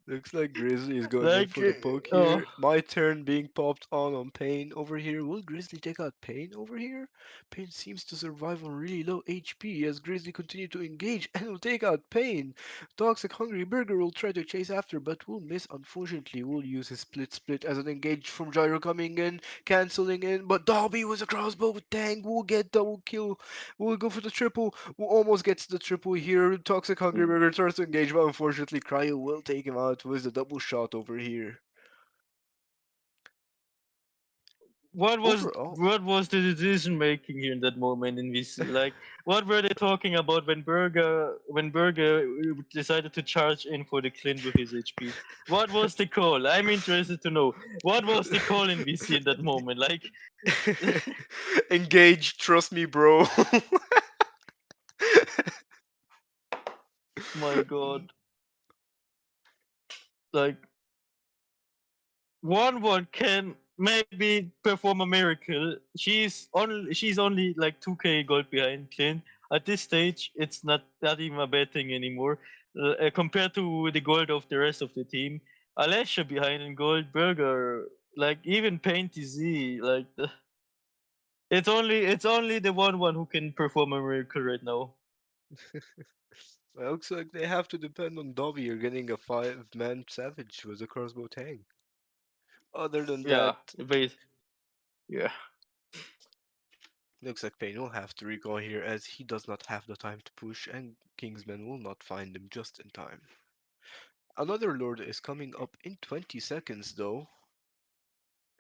Looks like Grizzly is going in like, for the poke oh, here. My turn being popped on Pain over here. Will Grizzly take out Pain over here? Pain seems to survive on really low HP as Grizzly continue to engage and will take out Pain. Toxic Hungry Burger will try to chase after but will miss. Unfortunately, will use his split as an engage from Gyro coming in, cancelling in. But Dobby with a crossbow tank will get double kill. Will go for the triple. Will almost gets the triple here. Toxic Hungry Burger tries to engage, but unfortunately, Cryo will take him out with the double shot over here. Overall, what was the decision making here in that moment in VC? Like, what were they talking about when Berger decided to charge in for the Clint with his HP? What was the call? I'm interested to know. What was the call in VC in that moment? Like, engage, trust me, bro. my God, like one can maybe perform a miracle. She's only like 2k gold behind Clint. At this stage, it's not even a bad thing anymore compared to the gold of the rest of the team. Alessia behind in gold, Burger, like even Paint Z, like It's only the one who can perform a miracle right now. Well, looks like they have to depend on Dobby or getting a five-man savage with a crossbow tank. Other than Yeah, that, base. Yeah. looks like Payne will have to recall here as he does not have the time to push and Kingsman will not find him just in time. Another Lord is coming up in 20 seconds though,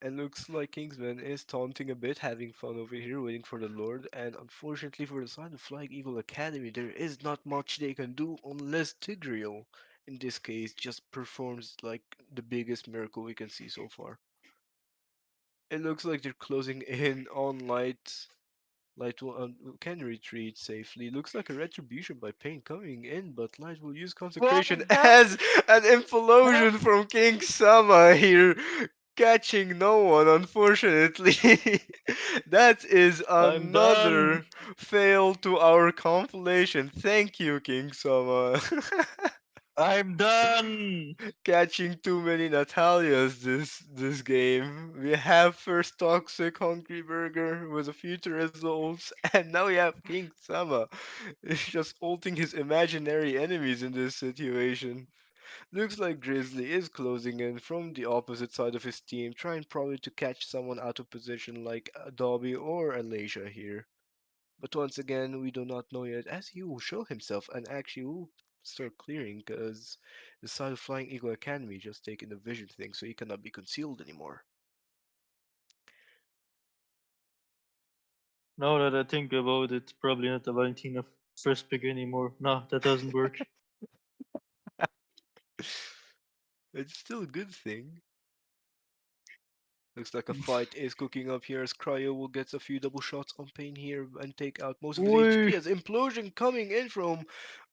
and looks like Kingsman is taunting a bit, having fun over here, waiting for the Lord, and unfortunately for the side of Flying Eagle Academy, there is not much they can do unless Tigreal, in this case, just performs like the biggest miracle we can see so far. It looks like they're closing in on Light. Light will can retreat safely. Looks like a retribution by Pain coming in, but Light will use Well consecration done. as an implosion from King Sama here, catching no one, unfortunately. That is I'm done. another fail to our compilation. Thank you, King Sama. I'm done. Catching too many Natalias this game. We have first Toxic Hungry Burger with a few results, and now we have King Sama. He's just ulting his imaginary enemies in this situation. Looks like Grizzly is closing in from the opposite side of his team, trying probably to catch someone out of position like Dobby or Alasia here. But once again, we do not know yet, as he will show himself and actually will start clearing, because the side of Flying Eagle Academy just taken the vision thing, so he cannot be concealed anymore. Now that I think about it, probably not the Valentina first pick anymore. No, that doesn't work. It's still a good thing. Looks like a fight is cooking up here as Cryo will get a few double shots on Pain here and take out most of his Oi. HP as Implosion coming in from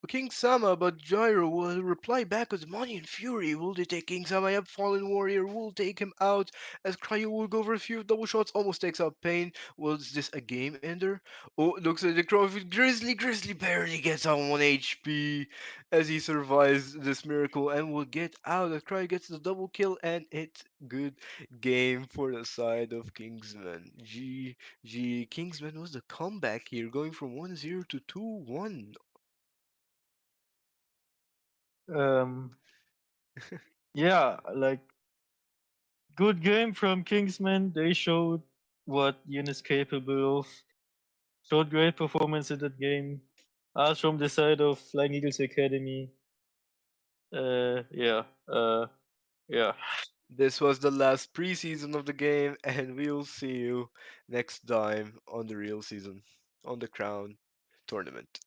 King Sama, but Gyro will reply back with Money and Fury. Will they take King Sama? Yep, Fallen Warrior will take him out as Cryo will go for a few double shots, almost takes out Pain. Was this a game ender? Oh, it looks like the Crow Grizzly. Grizzly barely gets on 1 HP as he survives this miracle and will get out as Cryo gets the double kill, and it's good game for the side of Kingsman. Kingsman was the comeback here, going from 1-0 to 2-1. Um. Yeah, like good game from Kingsman. They showed what Yin is capable of. Showed great performance in that game. As from the side of Flying Eagles Academy. Yeah. Yeah. This was the last preseason of the game, and we'll see you next time on the real season, on the Crown tournament.